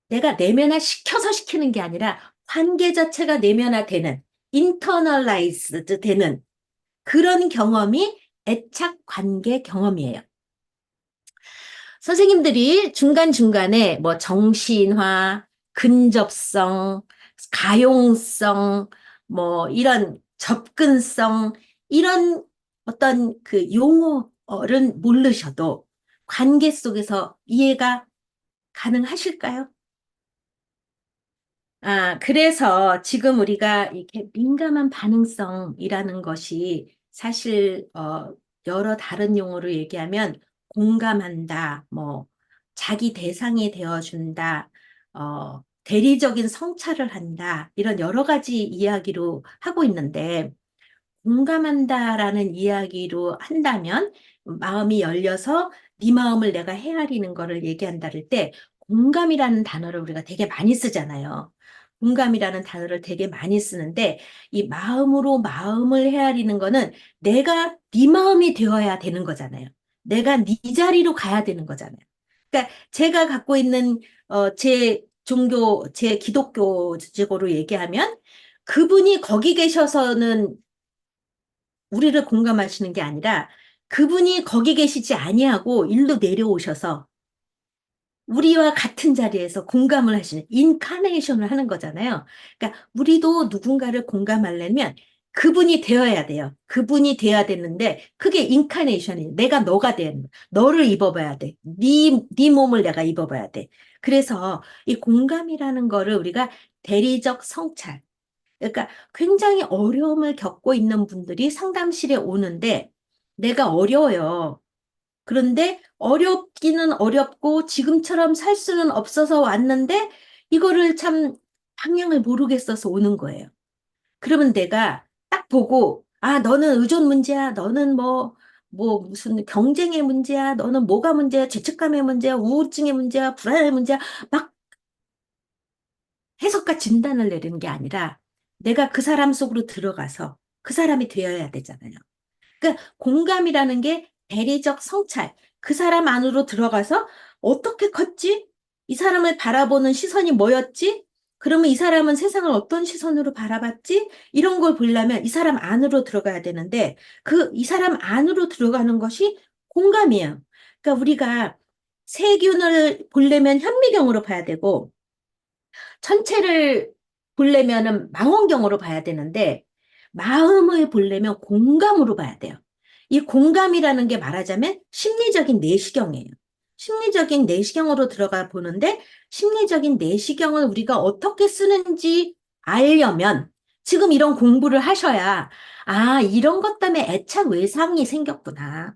내가 내면화시켜서 시키는 게 아니라 관계 자체가 내면화되는 internalized 되는 그런 경험이 애착 관계 경험이에요. 선생님들이 중간중간에 뭐 정신화, 근접성, 가용성, 뭐 이런 접근성, 이런 어떤 그 용어를 모르셔도 관계 속에서 이해가 가능하실까요? 그래서 지금 우리가 이렇게 민감한 반응성이라는 것이 사실, 여러 다른 용어로 얘기하면 공감한다, 뭐, 자기 대상이 되어준다, 대리적인 성찰을 한다, 이런 여러 가지 이야기로 하고 있는데, 공감한다라는 이야기로 한다면 마음이 열려서 네 마음을 내가 헤아리는 거를 얘기한다 할 때 공감이라는 단어를 우리가 되게 많이 쓰잖아요. 공감이라는 단어를 되게 많이 쓰는데 이 마음으로 마음을 헤아리는 거는 내가 네 마음이 되어야 되는 거잖아요. 내가 네 자리로 가야 되는 거잖아요. 그러니까 제가 갖고 있는 제 종교, 제 기독교적으로 얘기하면 그분이 거기 계셔서는 우리를 공감하시는 게 아니라 그분이 거기 계시지 아니하고 일로 내려오셔서 우리와 같은 자리에서 공감을 하시는 인카네이션을 하는 거잖아요. 그러니까 우리도 누군가를 공감하려면 그분이 되어야 돼요. 그분이 돼야 되는데 그게 인카네이션이에요. 내가 너가 되는 거야. 너를 입어봐야 돼. 네 몸을 내가 입어봐야 돼. 그래서 이 공감이라는 거를 우리가 대리적 성찰 그러니까 굉장히 어려움을 겪고 있는 분들이 상담실에 오는데 내가 어려워요. 그런데 어렵기는 어렵고 지금처럼 살 수는 없어서 왔는데 이거를 참 방향을 모르겠어서 오는 거예요. 그러면 내가 딱 보고 아, 너는 의존 문제야. 너는 뭐, 무슨 경쟁의 문제야. 너는 뭐가 문제야. 죄책감의 문제야. 우울증의 문제야. 불안의 문제야. 막 해석과 진단을 내리는 게 아니라 내가 그 사람 속으로 들어가서 그 사람이 되어야 되잖아요. 그러니까 공감이라는 게 대리적 성찰, 그 사람 안으로 들어가서 어떻게 컸지? 이 사람을 바라보는 시선이 뭐였지? 그러면 이 사람은 세상을 어떤 시선으로 바라봤지? 이런 걸 보려면 이 사람 안으로 들어가야 되는데 이 사람 안으로 들어가는 것이 공감이에요. 그러니까 우리가 세균을 보려면 현미경으로 봐야 되고 전체를 보려면은 망원경으로 봐야 되는데 마음을 보려면 공감으로 봐야 돼요. 이 공감이라는 게 말하자면 심리적인 내시경이에요. 심리적인 내시경으로 들어가 보는데 심리적인 내시경을 우리가 어떻게 쓰는지 알려면 지금 이런 공부를 하셔야 아, 이런 것 때문에 애착 외상이 생겼구나.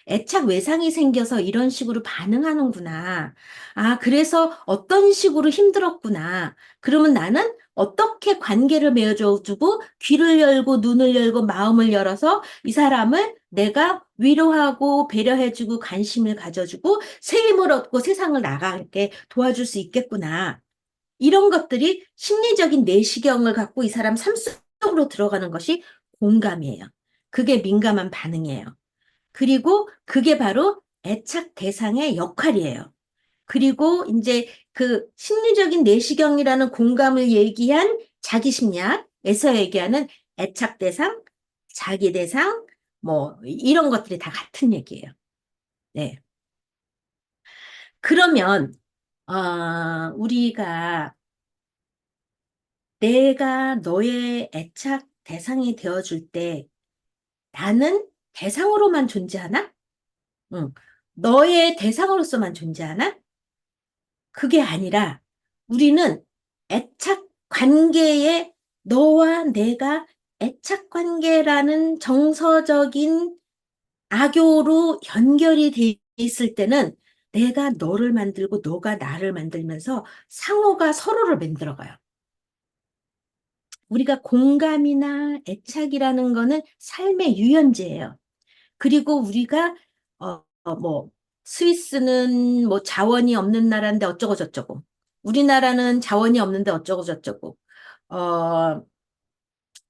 애착 외상이 생겨서 이런 식으로 반응하는구나. 아, 그래서 어떤 식으로 힘들었구나. 그러면 나는 어떻게 관계를 맺어주고 귀를 열고 눈을 열고 마음을 열어서 이 사람을 내가 위로하고 배려해주고 관심을 가져주고 새 힘을 얻고 세상을 나가게 도와줄 수 있겠구나. 이런 것들이 심리적인 내시경을 갖고 이 사람 삶 속으로 들어가는 것이 공감이에요. 그게 민감한 반응이에요. 그리고 그게 바로 애착 대상의 역할이에요. 그리고 이제 그 심리적인 내시경이라는 공감을 얘기한 자기심리학에서 얘기하는 애착 대상, 자기 대상, 뭐 이런 것들이 다 같은 얘기예요. 네. 그러면 우리가 내가 너의 애착 대상이 되어줄 때 나는 대상으로만 존재하나? 응. 너의 대상으로서만 존재하나? 그게 아니라 우리는 애착 관계에 너와 내가 애착 관계라는 정서적인 악교로 연결이 돼 있을 때는 내가 너를 만들고 너가 나를 만들면서 상호가 서로를 만들어가요. 우리가 공감이나 애착이라는 거는 삶의 유연제예요. 그리고 우리가 뭐 스위스는 뭐 자원이 없는 나라인데 어쩌고 저쩌고 우리나라는 자원이 없는데 어쩌고 저쩌고 어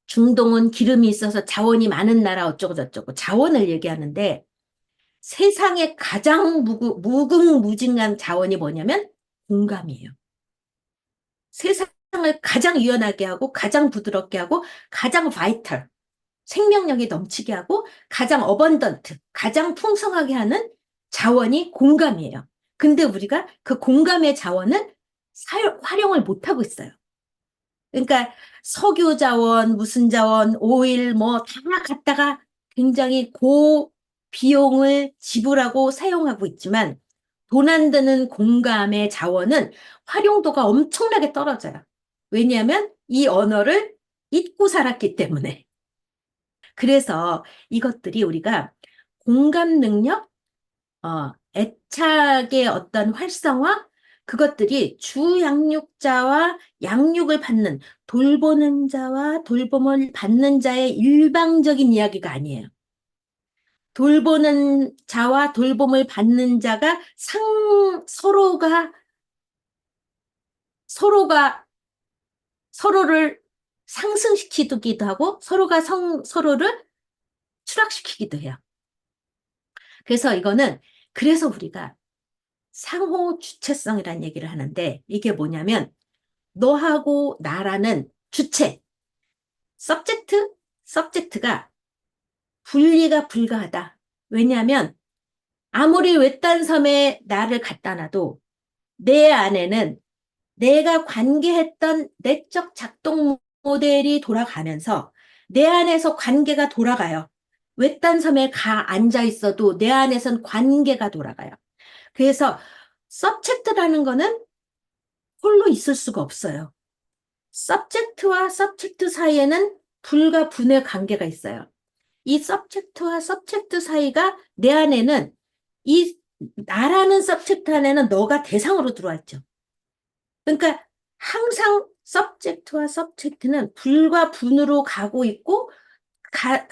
중동은 기름이 있어서 자원이 많은 나라 어쩌고 저쩌고 자원을 얘기하는데 세상에 가장 무궁무진한 자원이 뭐냐면 공감이에요. 세상을 가장 유연하게 하고 가장 부드럽게 하고 가장 바이탈 생명력이 넘치게 하고 가장 어번던트, 가장 풍성하게 하는 자원이 공감이에요. 근데 우리가 그 공감의 자원을 활용을 못하고 있어요. 그러니까 석유 자원, 무슨 자원, 오일 뭐 다 갖다가 굉장히 고 비용을 지불하고 사용하고 있지만 돈 안 드는 공감의 자원은 활용도가 엄청나게 떨어져요. 왜냐하면 이 언어를 잊고 살았기 때문에. 그래서 이것들이 우리가 공감 능력, 애착의 어떤 활성화, 그것들이 주양육자와 양육을 받는 돌보는 자와 돌봄을 받는 자의 일방적인 이야기가 아니에요. 돌보는 자와 돌봄을 받는 자가 서로가 서로를 상승시키기도 하고 서로가 서로를 추락시키기도 해요. 그래서 그래서 우리가 상호 주체성이라는 얘기를 하는데 이게 뭐냐면 너하고 나라는 주체, 서브젝트가 분리가 불가하다. 왜냐하면 아무리 외딴 섬에 나를 갖다 놔도 내 안에는 내가 관계했던 내적 작동 모델이 돌아가면서 내 안에서 관계가 돌아가요. 외딴 섬에 앉아 있어도 내 안에선 관계가 돌아가요. 그래서 서브젝트라는 거는 홀로 있을 수가 없어요. 서브젝트와 서브젝트 사이에는 불과 분의 관계가 있어요. 이 서브젝트와 서브젝트 사이가 내 안에는 이 나라는 서브젝트 안에는 너가 대상으로 들어와 있죠. 그러니까 항상 서브젝트와 서브젝트는 불과 분으로 가고 있고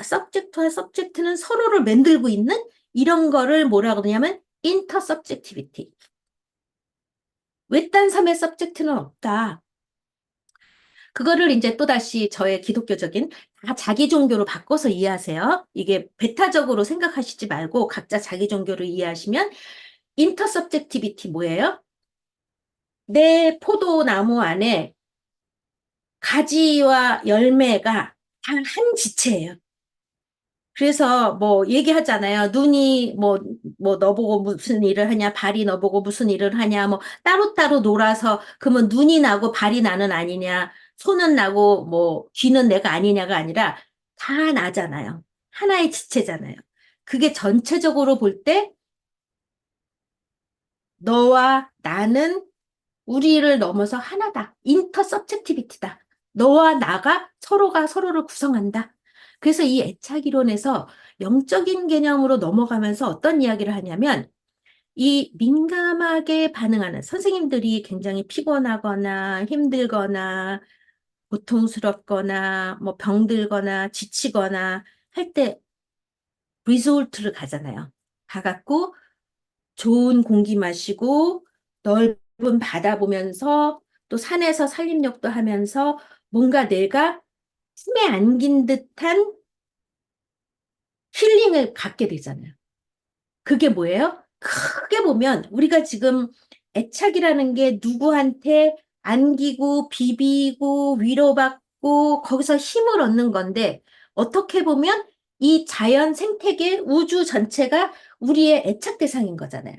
서브젝트와 서브젝트는 서로를 만들고 있는 이런 거를 뭐라고 그러냐면 인터서브젝티비티. 외딴 섬의 서브젝트는 없다. 그거를 이제 또다시 저의 기독교적인 다 자기 종교로 바꿔서 이해하세요. 이게 배타적으로 생각하시지 말고 각자 자기 종교를 이해하시면 인터서브젝티비티 뭐예요? 내 포도나무 안에 가지와 열매가 다 한 지체예요. 그래서 뭐 얘기하잖아요. 눈이 뭐 너보고 무슨 일을 하냐, 발이 너보고 무슨 일을 하냐, 뭐 따로따로 놀아서 그러면 눈이 나고 발이 나는 아니냐, 손은 나고 뭐 귀는 내가 아니냐가 아니라 다 나잖아요. 하나의 지체잖아요. 그게 전체적으로 볼 때 너와 나는 우리를 넘어서 하나다. 인터서브젝티비티다. 너와 나가 서로가 서로를 구성한다. 그래서 이 애착이론에서 영적인 개념으로 넘어가면서 어떤 이야기를 하냐면 이 민감하게 반응하는 선생님들이 굉장히 피곤하거나 힘들거나 고통스럽거나 뭐 병들거나 지치거나 할 때 리조트를 가잖아요. 가갖고 좋은 공기 마시고 넓은 바다 보면서 또 산에서 산림욕도 하면서 뭔가 내가 품에 안긴 듯한 힐링을 갖게 되잖아요. 그게 뭐예요? 크게 보면 우리가 지금 애착이라는 게 누구한테 안기고 비비고 위로받고 거기서 힘을 얻는 건데 어떻게 보면 이 자연 생태계 우주 전체가 우리의 애착 대상인 거잖아요.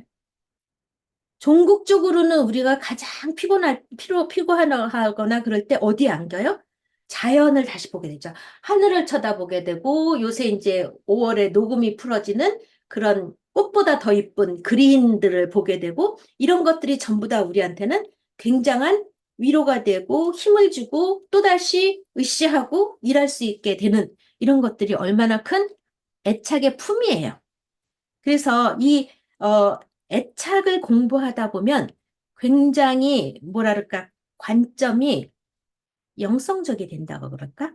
종국적으로는 우리가 가장 피곤하거나 그럴 때 어디에 안겨요? 자연을 다시 보게 되죠. 하늘을 쳐다보게 되고 요새 이제 5월에 녹음이 풀어지는 그런 꽃보다 더 이쁜 그린들을 보게 되고 이런 것들이 전부 다 우리한테는 굉장한 위로가 되고 힘을 주고 또다시 으쌰하고 일할 수 있게 되는 이런 것들이 얼마나 큰 애착의 품이에요. 그래서 이 애착을 공부하다 보면 굉장히 뭐랄까 관점이 영성적이 된다고 그럴까?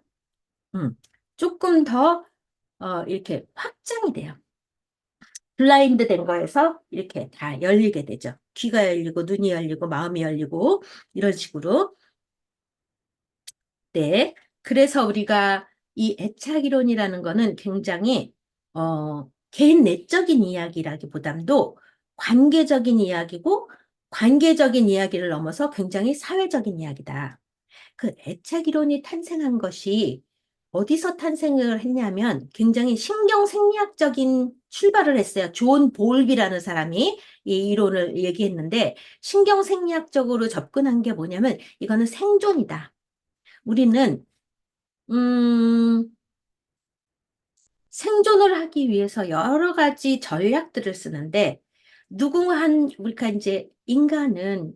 조금 더 이렇게 확장이 돼요. 블라인드 된 거에서 이렇게 다 열리게 되죠. 귀가 열리고 눈이 열리고 마음이 열리고 이런 식으로. 네. 그래서 우리가 이 애착이론이라는 거는 굉장히, 개인 내적인 이야기라기보담도 관계적인 이야기고, 관계적인 이야기를 넘어서 굉장히 사회적인 이야기다. 그 애착이론이 탄생한 것이 어디서 탄생을 했냐면 굉장히 신경생리학적인 출발을 했어요. 존 볼비라는 사람이 이 이론을 얘기했는데 신경생리학적으로 접근한 게 뭐냐면 이거는 생존이다. 우리는 음, 생존을 하기 위해서 여러 가지 전략들을 쓰는데 우리가 이제 인간은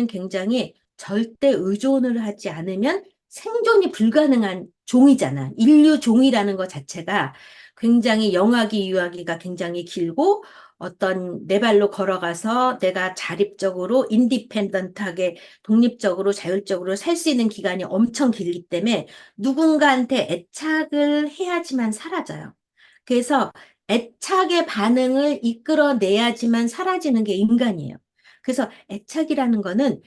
굉장히 절대 의존을 하지 않으면 생존이 불가능한 종이잖아. 인류 종이라는 것 자체가 굉장히 영아기, 유아기가 굉장히 길고 어떤 내 발로 걸어가서 내가 자립적으로 인디펜던트하게 독립적으로 자율적으로 살 수 있는 기간이 엄청 길기 때문에 누군가한테 애착을 해야지만 사라져요. 그래서 애착의 반응을 이끌어내야지만 사라지는 게 인간이에요. 그래서 애착이라는 거는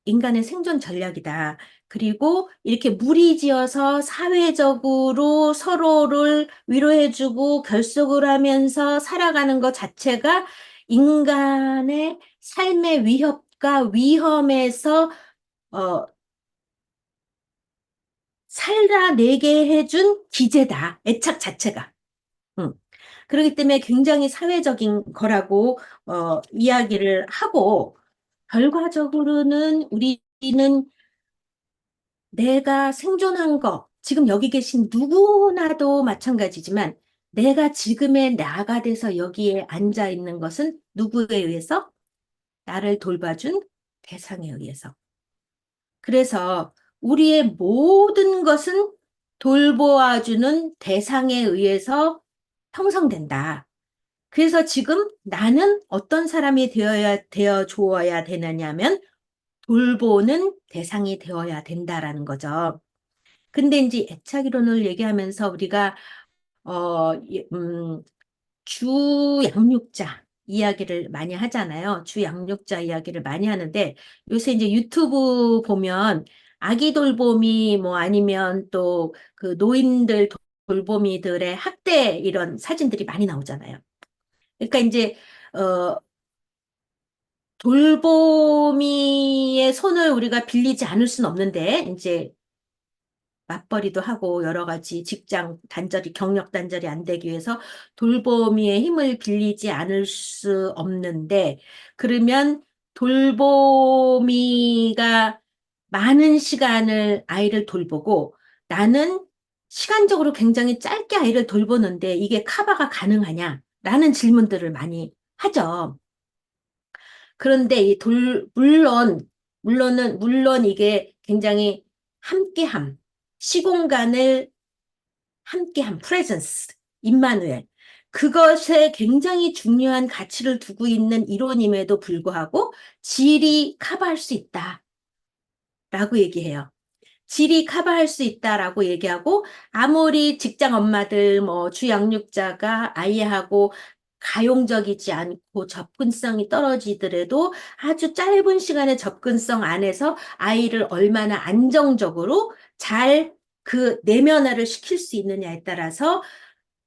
인간의 생존 전략이다. 그리고 이렇게 무리지어서 사회적으로 서로를 위로해주고 결속을 하면서 살아가는 것 자체가 인간의 삶의 위협과 위험에서 어, 살아내게 해준 기제다. 애착 자체가. 음. 그렇기 때문에 굉장히 사회적인 거라고 이야기를 하고 결과적으로는 우리는 내가 생존한 거 지금 여기 계신 누구나도 마찬가지지만 내가 지금의 나가 돼서 여기에 앉아 있는 것은 누구에 의해서? 나를 돌봐준 대상에 의해서. 그래서 우리의 모든 것은 돌보아주는 대상에 의해서 형성된다. 그래서 지금 나는 어떤 사람이 되어 주어야 되느냐면 돌보는 대상이 되어야 된다라는 거죠. 근데 이제 애착 이론을 얘기하면서 우리가 어, 이- 음, 주 양육자 이야기를 많이 하잖아요. 주 양육자 이야기를 많이 하는데 요새 이제 유튜브 보면 아기 돌보미 뭐 아니면 또 그 노인들 돌보미들의 학대 이런 사진들이 많이 나오잖아요. 그러니까 이제 어, 돌보미의 손을 우리가 빌리지 않을 수는 없는데 이제 맞벌이도 하고 여러 가지 직장 단절이, 경력 단절이 안 되기 위해서 돌보미의 힘을 빌리지 않을 수 없는데, 그러면 돌보미가 많은 시간을 아이를 돌보고 나는 시간적으로 굉장히 짧게 아이를 돌보는데 이게 커버가 가능하냐? 라는 질문들을 많이 하죠. 그런데 물론 이게 굉장히 함께함, 시공간을 함께함, 프레젠스, 임마누엘. 그것에 굉장히 중요한 가치를 두고 있는 이론임에도 불구하고 질이 커버할 수 있다라고 얘기해요. 질이 커버할 수 있다라고 얘기하고 아무리 직장 엄마들 뭐 주양육자가 아이하고 가용적이지 않고 접근성이 떨어지더라도 아주 짧은 시간의 접근성 안에서 아이를 얼마나 안정적으로 잘 그 내면화를 시킬 수 있느냐에 따라서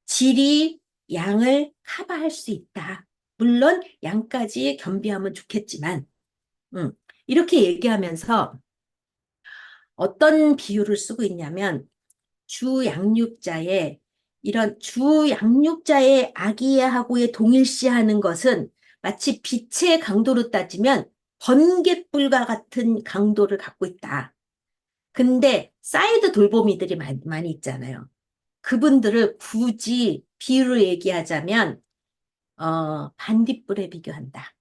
질이 양을 커버할 수 있다. 물론 양까지 겸비하면 좋겠지만 음, 이렇게 얘기하면서 어떤 비유를 쓰고 있냐면 주양육자의 이런 주양육자의 아기하고의 동일시하는 것은 마치 빛의 강도로 따지면 번갯불과 같은 강도를 갖고 있다. 근데 사이드 돌보미들이 많이 있잖아요. 그분들을 굳이 비유로 얘기하자면 반딧불에 비교한다.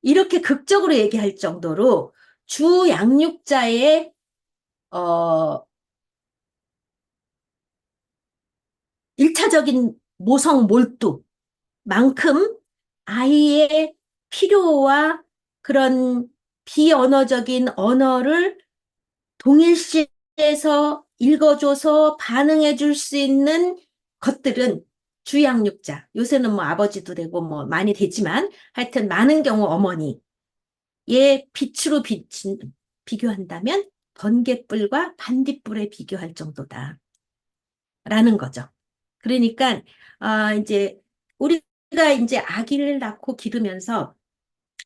이렇게 극적으로 얘기할 정도로 주양육자의 어, 일차적인 모성 몰두만큼 아이의 필요와 그런 비언어적인 언어를 동일시해서 읽어줘서 반응해 줄 수 있는 것들은 주양육자. 요새는 뭐 아버지도 되고 뭐 많이 되지만 하여튼 많은 경우 어머니의 빛으로 비교한다면 번갯불과 반딧불에 비교할 정도다. 라는 거죠. 그러니까 이제 우리가 이제 아기를 낳고 기르면서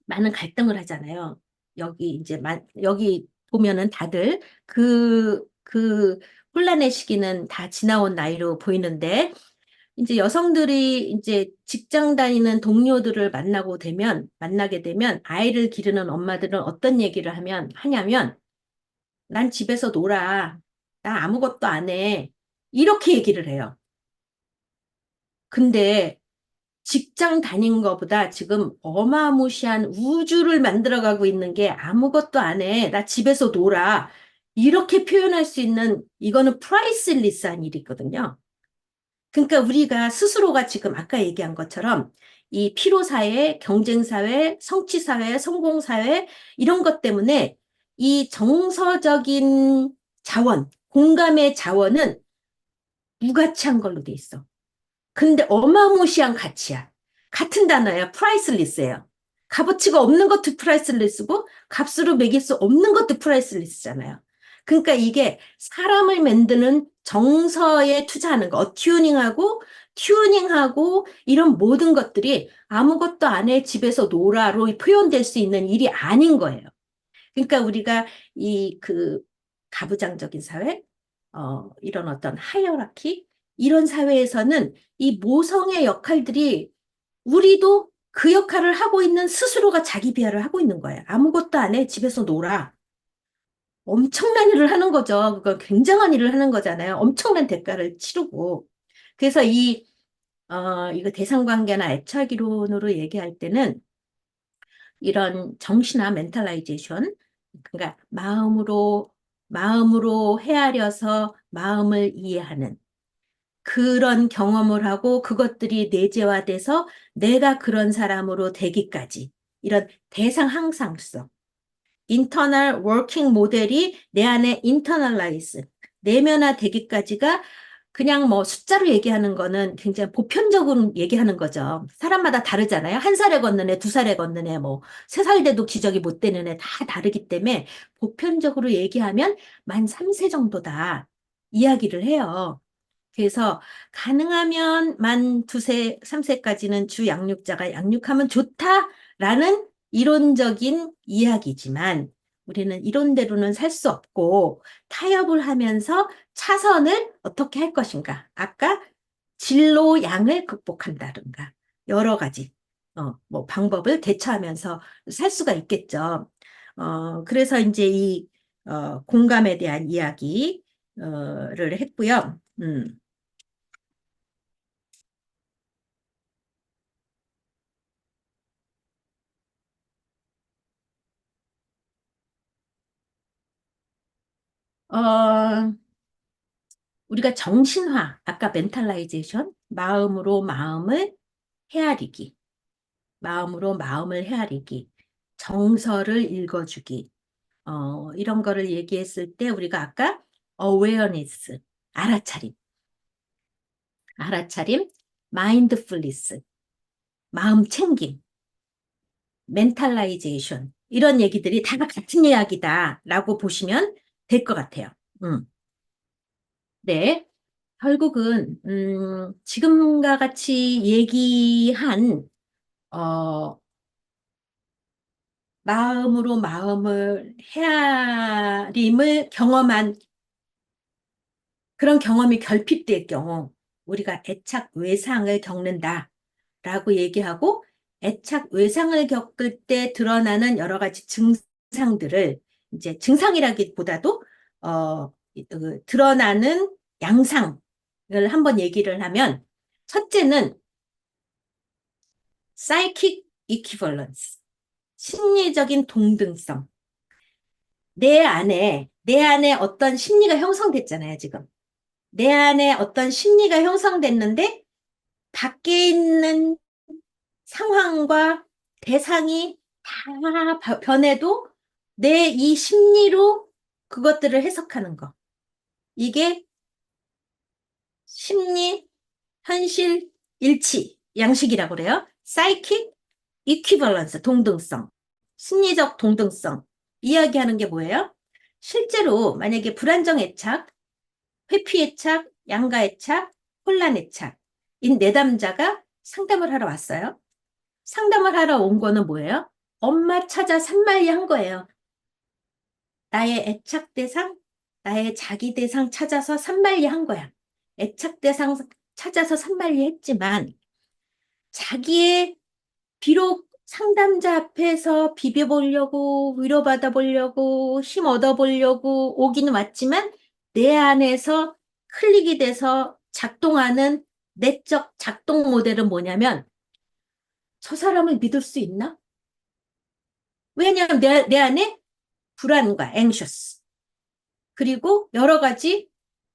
많은 갈등을 하잖아요. 여기 보면은 다들 그 혼란의 시기는 다 지나온 나이로 보이는데 이제 여성들이 이제 직장 다니는 동료들을 만나게 되면 아이를 기르는 엄마들은 어떤 얘기를 하냐면 난 집에서 놀아. 나 아무것도 안 해. 이렇게 얘기를 해요. 근데 직장 다닌 것보다 지금 어마무시한 우주를 만들어가고 있는 게 아무것도 안 해. 나 집에서 놀아. 이렇게 표현할 수 있는 이거는 프라이슬리스한 일이거든요. 그러니까 우리가 스스로가 지금 아까 얘기한 것처럼 이 피로사회, 경쟁사회, 성취사회, 성공사회 이런 것 때문에 이 정서적인 자원, 공감의 자원은 무가치한 걸로 돼 있어. 근데 어마무시한 가치야. 같은 단어야. 프라이슬리스예요. 값어치가 없는 것도 프라이슬리스고 값으로 매길 수 없는 것도 프라이슬리스잖아요. 그러니까 이게 사람을 만드는 정서에 투자하는 거, 튜닝하고 이런 모든 것들이 아무것도 안 해 집에서 놀아로 표현될 수 있는 일이 아닌 거예요. 그러니까 우리가 이 그 가부장적인 사회, 이런 어떤 하이어라키 이런 사회에서는 이 모성의 역할들이 우리도 그 역할을 하고 있는 스스로가 자기 비하를 하고 있는 거예요. 아무것도 안 해. 집에서 놀아. 엄청난 일을 하는 거죠. 그거 굉장한 일을 하는 거잖아요. 엄청난 대가를 치르고. 그래서 이거 대상관계나 애착이론으로 얘기할 때는 이런 정신화 멘탈라이제이션, 그러니까 마음으로 헤아려서 마음을 이해하는 그런 경험을 하고 그것들이 내재화돼서 내가 그런 사람으로 되기까지 이런 대상 항상성, internal working 모델이 내 안에 internalize, 내면화 되기까지가 그냥 뭐 숫자로 얘기하는 거는 굉장히 보편적으로 얘기하는 거죠. 사람마다 다르잖아요. 한 살에 걷는 애, 두 살에 걷는 애, 뭐, 세 살 돼도 기저귀 못 되는 애 다 다르기 때문에 보편적으로 얘기하면 만 3세 정도다 이야기를 해요. 그래서 가능하면 만 2세, 3세까지는 주 양육자가 양육하면 좋다라는 이론적인 이야기지만 우리는 이론대로는 살 수 없고 타협을 하면서 차선을 어떻게 할 것인가. 아까 진로 양을 극복한다든가 여러 가지 뭐 방법을 대처하면서 살 수가 있겠죠. 그래서 이제 이 공감에 대한 이야기를 했고요. 어, 우리가 정신화, 아까 멘탈라이제이션, 마음으로 마음을 헤아리기, 마음으로 마음을 헤아리기, 정서를 읽어주기, 이런 거를 얘기했을 때 우리가 아까 awareness, 알아차림, 알아차림, mindfulness, 마음 챙김, 멘탈라이제이션, 이런 얘기들이 다 같은 이야기다라고 보시면 될 것 같아요. 네. 결국은, 지금과 같이 얘기한, 어, 마음으로 마음을 헤아림을 경험한 그런 경험이 결핍될 경우, 우리가 애착 외상을 겪는다라고 얘기하고, 애착 외상을 겪을 때 드러나는 여러 가지 증상들을, 이제 증상이라기보다도, 드러나는 양상을 한번 얘기를 하면, 첫째는 psychic equivalence, 심리적인 동등성. 내 안에 어떤 심리가 형성됐잖아요, 지금. 내 안에 어떤 심리가 형성됐는데, 밖에 있는 상황과 대상이 다 변해도 내 이 심리로 그것들을 해석하는 거. 이게 심리, 현실, 일치, 양식이라고 그래요. psychic equivalence, 동등성, 심리적 동등성. 이야기하는 게 뭐예요? 실제로 만약에 불안정 애착, 회피 애착, 양가 애착, 혼란 애착, 이 내담자가 상담을 하러 왔어요. 상담을 하러 온 거는 뭐예요? 엄마 찾아 산말리 한 거예요. 나의 애착 대상, 나의 자기 대상 찾아서 산말리 한 거야. 애착 대상 찾아서 산말리 했지만 자기의 비록 상담자 앞에서 비벼보려고, 위로받아 보려고, 힘 얻어보려고 오긴 왔지만 내 안에서 클릭이 돼서 작동하는 내적 작동 모델은 뭐냐면 저 사람을 믿을 수 있나? 왜냐하면 내 안에 불안과 anxious 그리고 여러 가지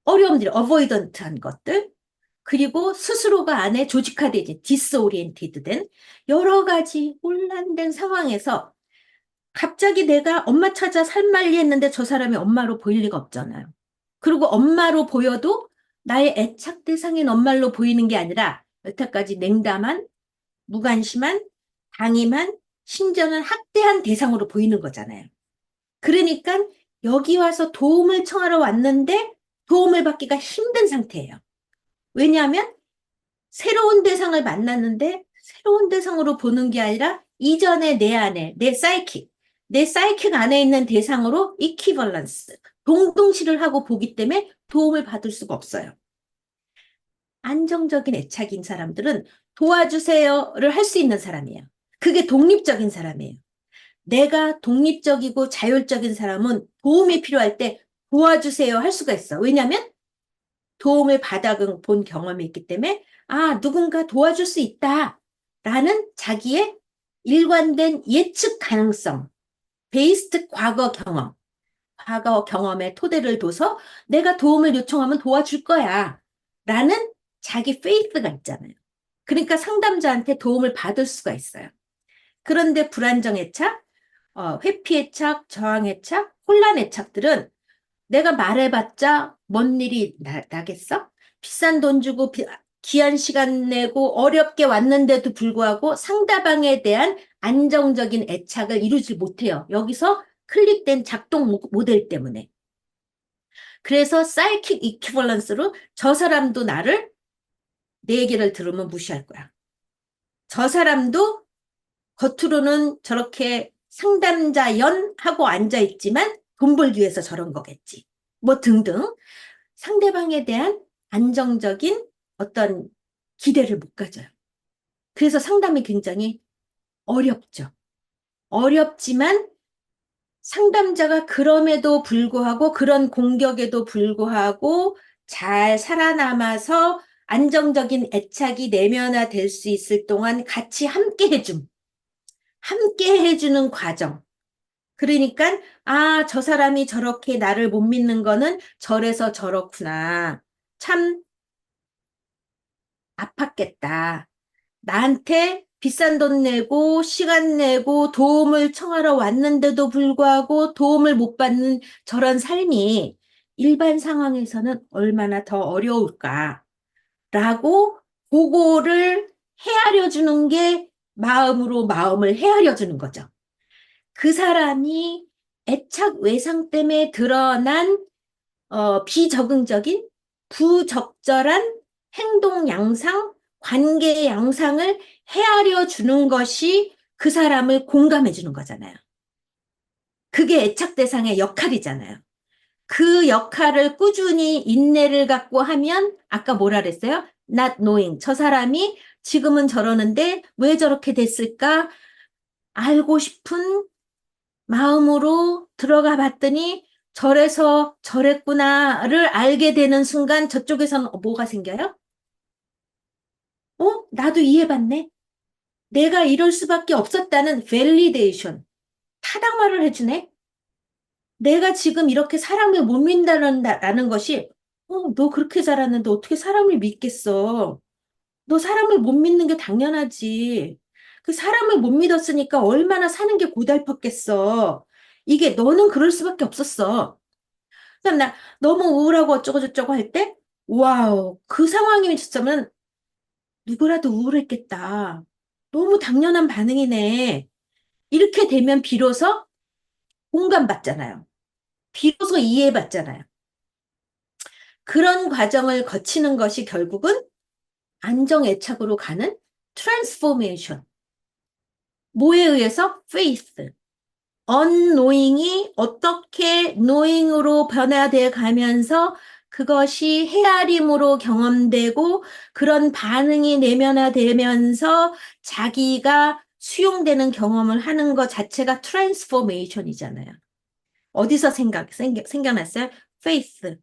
어려움들, avoidant한 것들 그리고 스스로가 안에 조직화되지 disoriented 된 여러 가지 혼란된 상황에서 갑자기 내가 엄마 찾아 살말리 했는데 저 사람이 엄마로 보일 리가 없잖아요. 그리고 엄마로 보여도 나의 애착 대상인 엄마로 보이는 게 아니라 여태까지 냉담한, 무관심한, 방임한, 심지어는 학대한 대상으로 보이는 거잖아요. 그러니까 여기 와서 도움을 청하러 왔는데 도움을 받기가 힘든 상태예요. 왜냐하면 새로운 대상을 만났는데 새로운 대상으로 보는 게 아니라 이전에 내 안에 내 사이킥 안에 있는 대상으로 이퀴벌런스, 동등시를 하고 보기 때문에 도움을 받을 수가 없어요. 안정적인 애착인 사람들은 도와주세요를 할 수 있는 사람이에요. 그게 독립적인 사람이에요. 내가 독립적이고 자율적인 사람은 도움이 필요할 때 도와주세요 할 수가 있어. 왜냐하면 도움을 받아본 경험이 있기 때문에 아, 누군가 도와줄 수 있다라는 자기의 일관된 예측 가능성, 베이스드 과거 경험의 토대를 둬서 내가 도움을 요청하면 도와줄 거야 라는 자기 페이스가 있잖아요. 그러니까 상담자한테 도움을 받을 수가 있어요. 그런데 불안정 애착, 회피 애착, 저항 애착, 혼란 애착들은 내가 말해봤자 뭔 일이 나겠어? 비싼 돈 주고 귀한 시간 내고 어렵게 왔는데도 불구하고 상대방에 대한 안정적인 애착을 이루지 못해요. 여기서 클릭된 작동 모델 때문에. 그래서 사이킥 이퀴벌런스로 저 사람도 나를 내 얘기를 들으면 무시할 거야. 저 사람도 겉으로는 저렇게 상담자 연 하고 앉아있지만 돈 벌기 위해서 저런 거겠지. 뭐 등등 상대방에 대한 안정적인 어떤 기대를 못 가져요. 그래서 상담이 굉장히 어렵죠. 어렵지만 상담자가 그럼에도 불구하고 그런 공격에도 불구하고 잘 살아남아서 안정적인 애착이 내면화될 수 있을 동안 같이 함께 해주는 과정. 그러니까, 아, 저 사람이 저렇게 나를 못 믿는 거는 저래서 저렇구나. 참 아팠겠다. 나한테 비싼 돈 내고, 시간 내고, 도움을 청하러 왔는데도 불구하고 도움을 못 받는 저런 삶이 일반 상황에서는 얼마나 더 어려울까. 라고, 그거를 헤아려 주는 게 마음으로 마음을 헤아려 주는 거죠. 그 사람이 애착 외상 때문에 드러난 비적응적인 부적절한 행동 양상, 관계 양상을 헤아려 주는 것이 그 사람을 공감해 주는 거잖아요. 그게 애착 대상의 역할이잖아요. 그 역할을 꾸준히 인내를 갖고 하면 아까 뭐라 그랬어요? Not knowing. 저 사람이 지금은 저러는데 왜 저렇게 됐을까? 알고 싶은 마음으로 들어가 봤더니 저래서 저랬구나를 알게 되는 순간 저쪽에서는 뭐가 생겨요? 나도 이해받네. 내가 이럴 수밖에 없었다는 밸리데이션, 타당화를 해주네. 내가 지금 이렇게 사람을 못 믿는다는 것이, 너 그렇게 자랐는데 어떻게 사람을 믿겠어? 너 사람을 못 믿는 게 당연하지. 그 사람을 못 믿었으니까 얼마나 사는 게 고달팠겠어. 이게 너는 그럴 수밖에 없었어. 그럼 나 너무 우울하고 어쩌고저쩌고 할 때, 와우, 그 상황이면 진짜면 누구라도 우울했겠다. 너무 당연한 반응이네. 이렇게 되면 비로소 공감받잖아요. 비로소 이해받잖아요. 그런 과정을 거치는 것이 결국은 안정애착으로 가는 트랜스포메이션. 뭐에 의해서? faith. unknowing이 어떻게 knowing으로 변화돼 가면서 그것이 헤아림으로 경험되고 그런 반응이 내면화되면서 자기가 수용되는 경험을 하는 것 자체가 트랜스포메이션이잖아요. 어디서 생겨났어요? faith.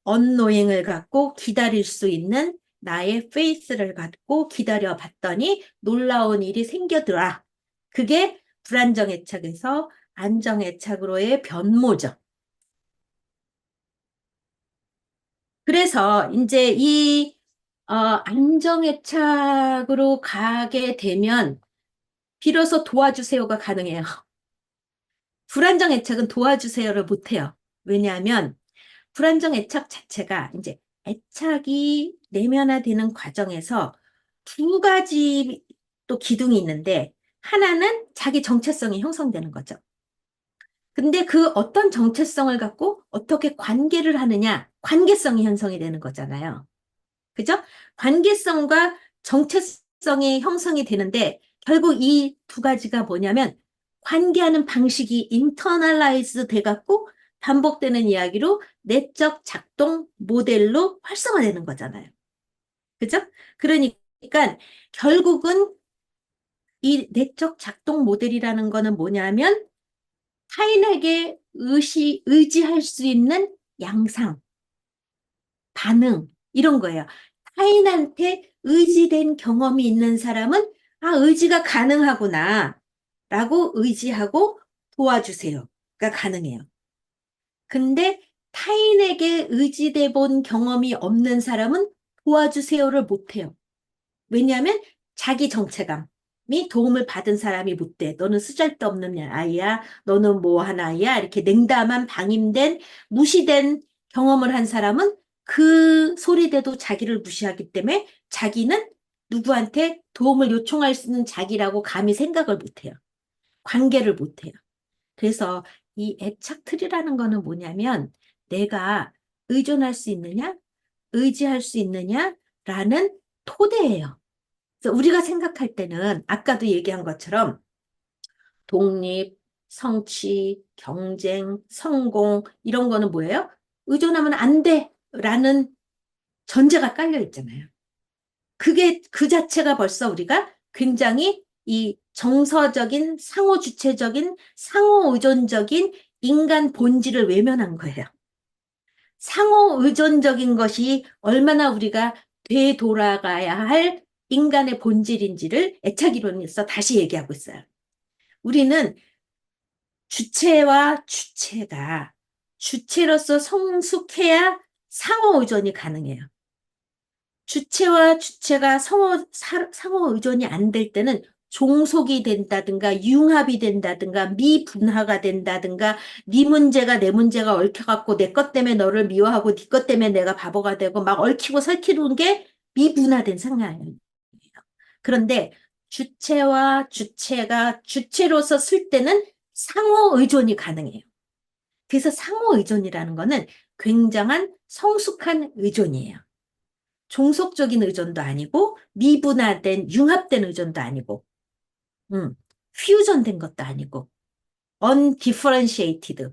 unknowing을 갖고 기다릴 수 있는 나의 faith를 갖고 기다려 봤더니 놀라운 일이 생겨더라. 그게 불안정애착에서 안정애착으로의 변모죠. 그래서 이제 이 안정애착으로 가게 되면 비로소 도와주세요가 가능해요. 불안정애착은 도와주세요를 못해요. 왜냐하면 불안정 애착 자체가 이제 애착이 내면화되는 과정에서 두 가지 또 기둥이 있는데 하나는 자기 정체성이 형성되는 거죠. 근데 그 어떤 정체성을 갖고 어떻게 관계를 하느냐, 관계성이 형성이 되는 거잖아요. 그죠? 관계성과 정체성이 형성이 되는데 결국 이 두 가지가 뭐냐면 관계하는 방식이 인터널라이즈 돼갖고 반복되는 이야기로 내적 작동 모델로 활성화되는 거잖아요. 그죠? 그러니까 결국은 이 내적 작동 모델이라는 거는 뭐냐면 타인에게 의지할 수 있는 양상, 반응, 이런 거예요. 타인한테 의지된 경험이 있는 사람은 아, 의지가 가능하구나 라고 의지하고 도와주세요가 가능해요. 근데 타인에게 의지돼 본 경험이 없는 사람은 도와주세요를 못해요. 왜냐하면 자기 정체감, 도움을 받은 사람이 못돼. 너는 쓰잘데없는 아이야. 너는 뭐 하는 아이야. 이렇게 냉담한 방임된 무시된 경험을 한 사람은 그 소리대도 자기를 무시하기 때문에 자기는 누구한테 도움을 요청할 수 있는 자기라고 감히 생각을 못해요. 관계를 못해요. 그래서 이 애착틀이라는 거는 뭐냐면 내가 의존할 수 있느냐, 의지할 수 있느냐라는 토대예요. 그래서 우리가 생각할 때는 아까도 얘기한 것처럼 독립, 성취, 경쟁, 성공 이런 거는 뭐예요? 의존하면 안 돼라는 전제가 깔려 있잖아요. 그게 그 자체가 벌써 우리가 굉장히 이 정서적인 상호주체적인 상호의존적인 인간 본질을 외면한 거예요. 상호의존적인 것이 얼마나 우리가 되돌아가야 할 인간의 본질인지를 애착이론에서 다시 얘기하고 있어요. 우리는 주체와 주체가 주체로서 성숙해야 상호의존이 가능해요. 주체와 주체가 상호 의존이 안 될 때는 종속이 된다든가 융합이 된다든가 미분화가 된다든가 네 문제가 내 문제가 얽혀갖고 내 것 때문에 너를 미워하고 네 것 때문에 내가 바보가 되고 막 얽히고 설키는 게 미분화된 상황이에요. 그런데 주체와 주체가 주체로서 쓸 때는 상호 의존이 가능해요. 그래서 상호 의존이라는 거는 굉장한 성숙한 의존이에요. 종속적인 의존도 아니고 미분화된 융합된 의존도 아니고 퓨전된 것도 아니고 undifferentiated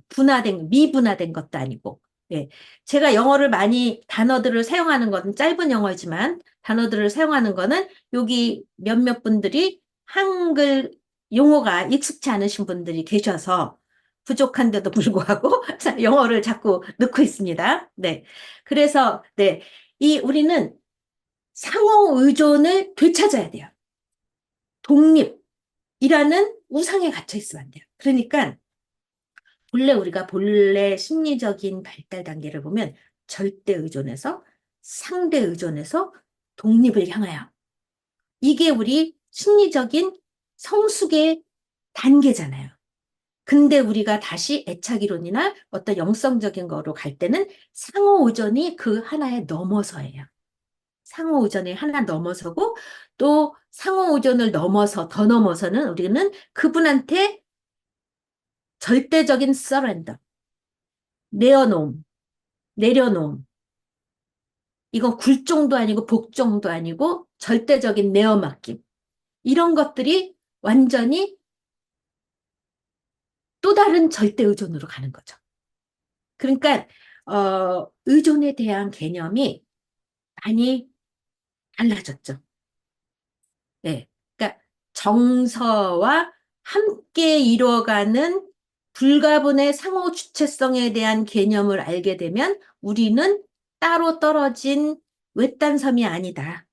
미분화된 것도 아니고 예. 제가 영어를 많이 단어들을 사용하는 것은 짧은 영어지만 단어들을 사용하는 거는 여기 몇몇 분들이 한글 용어가 익숙치 않으신 분들이 계셔서 부족한데도 불구하고 영어를 자꾸 넣고 있습니다. 네. 그래서 네. 우리는 상호 의존을 되찾아야 돼요. 독립이라는 우상에 갇혀 있으면 안 돼요. 그러니까 우리가 심리적인 발달 단계를 보면 절대 의존에서 상대 의존에서 독립을 향하여 이게 우리 심리적인 성숙의 단계잖아요. 근데 우리가 다시 애착이론이나 어떤 영성적인 거로 갈 때는 상호 의존이 그 하나에 넘어서예요. 상호 의존이 하나 넘어서고 또 상호 의존을 더 넘어서는 우리는 그분한테 절대적인 서렌더, 내어놓음, 내려놓음. 이건 굴종도 아니고 복종도 아니고 절대적인 내어맡김. 이런 것들이 완전히 또 다른 절대 의존으로 가는 거죠. 그러니까 의존에 대한 개념이 많이 달라졌죠. 네. 그러니까 정서와 함께 이루어가는 불가분의 상호 주체성에 대한 개념을 알게 되면 우리는 따로 떨어진 외딴 섬이 아니다.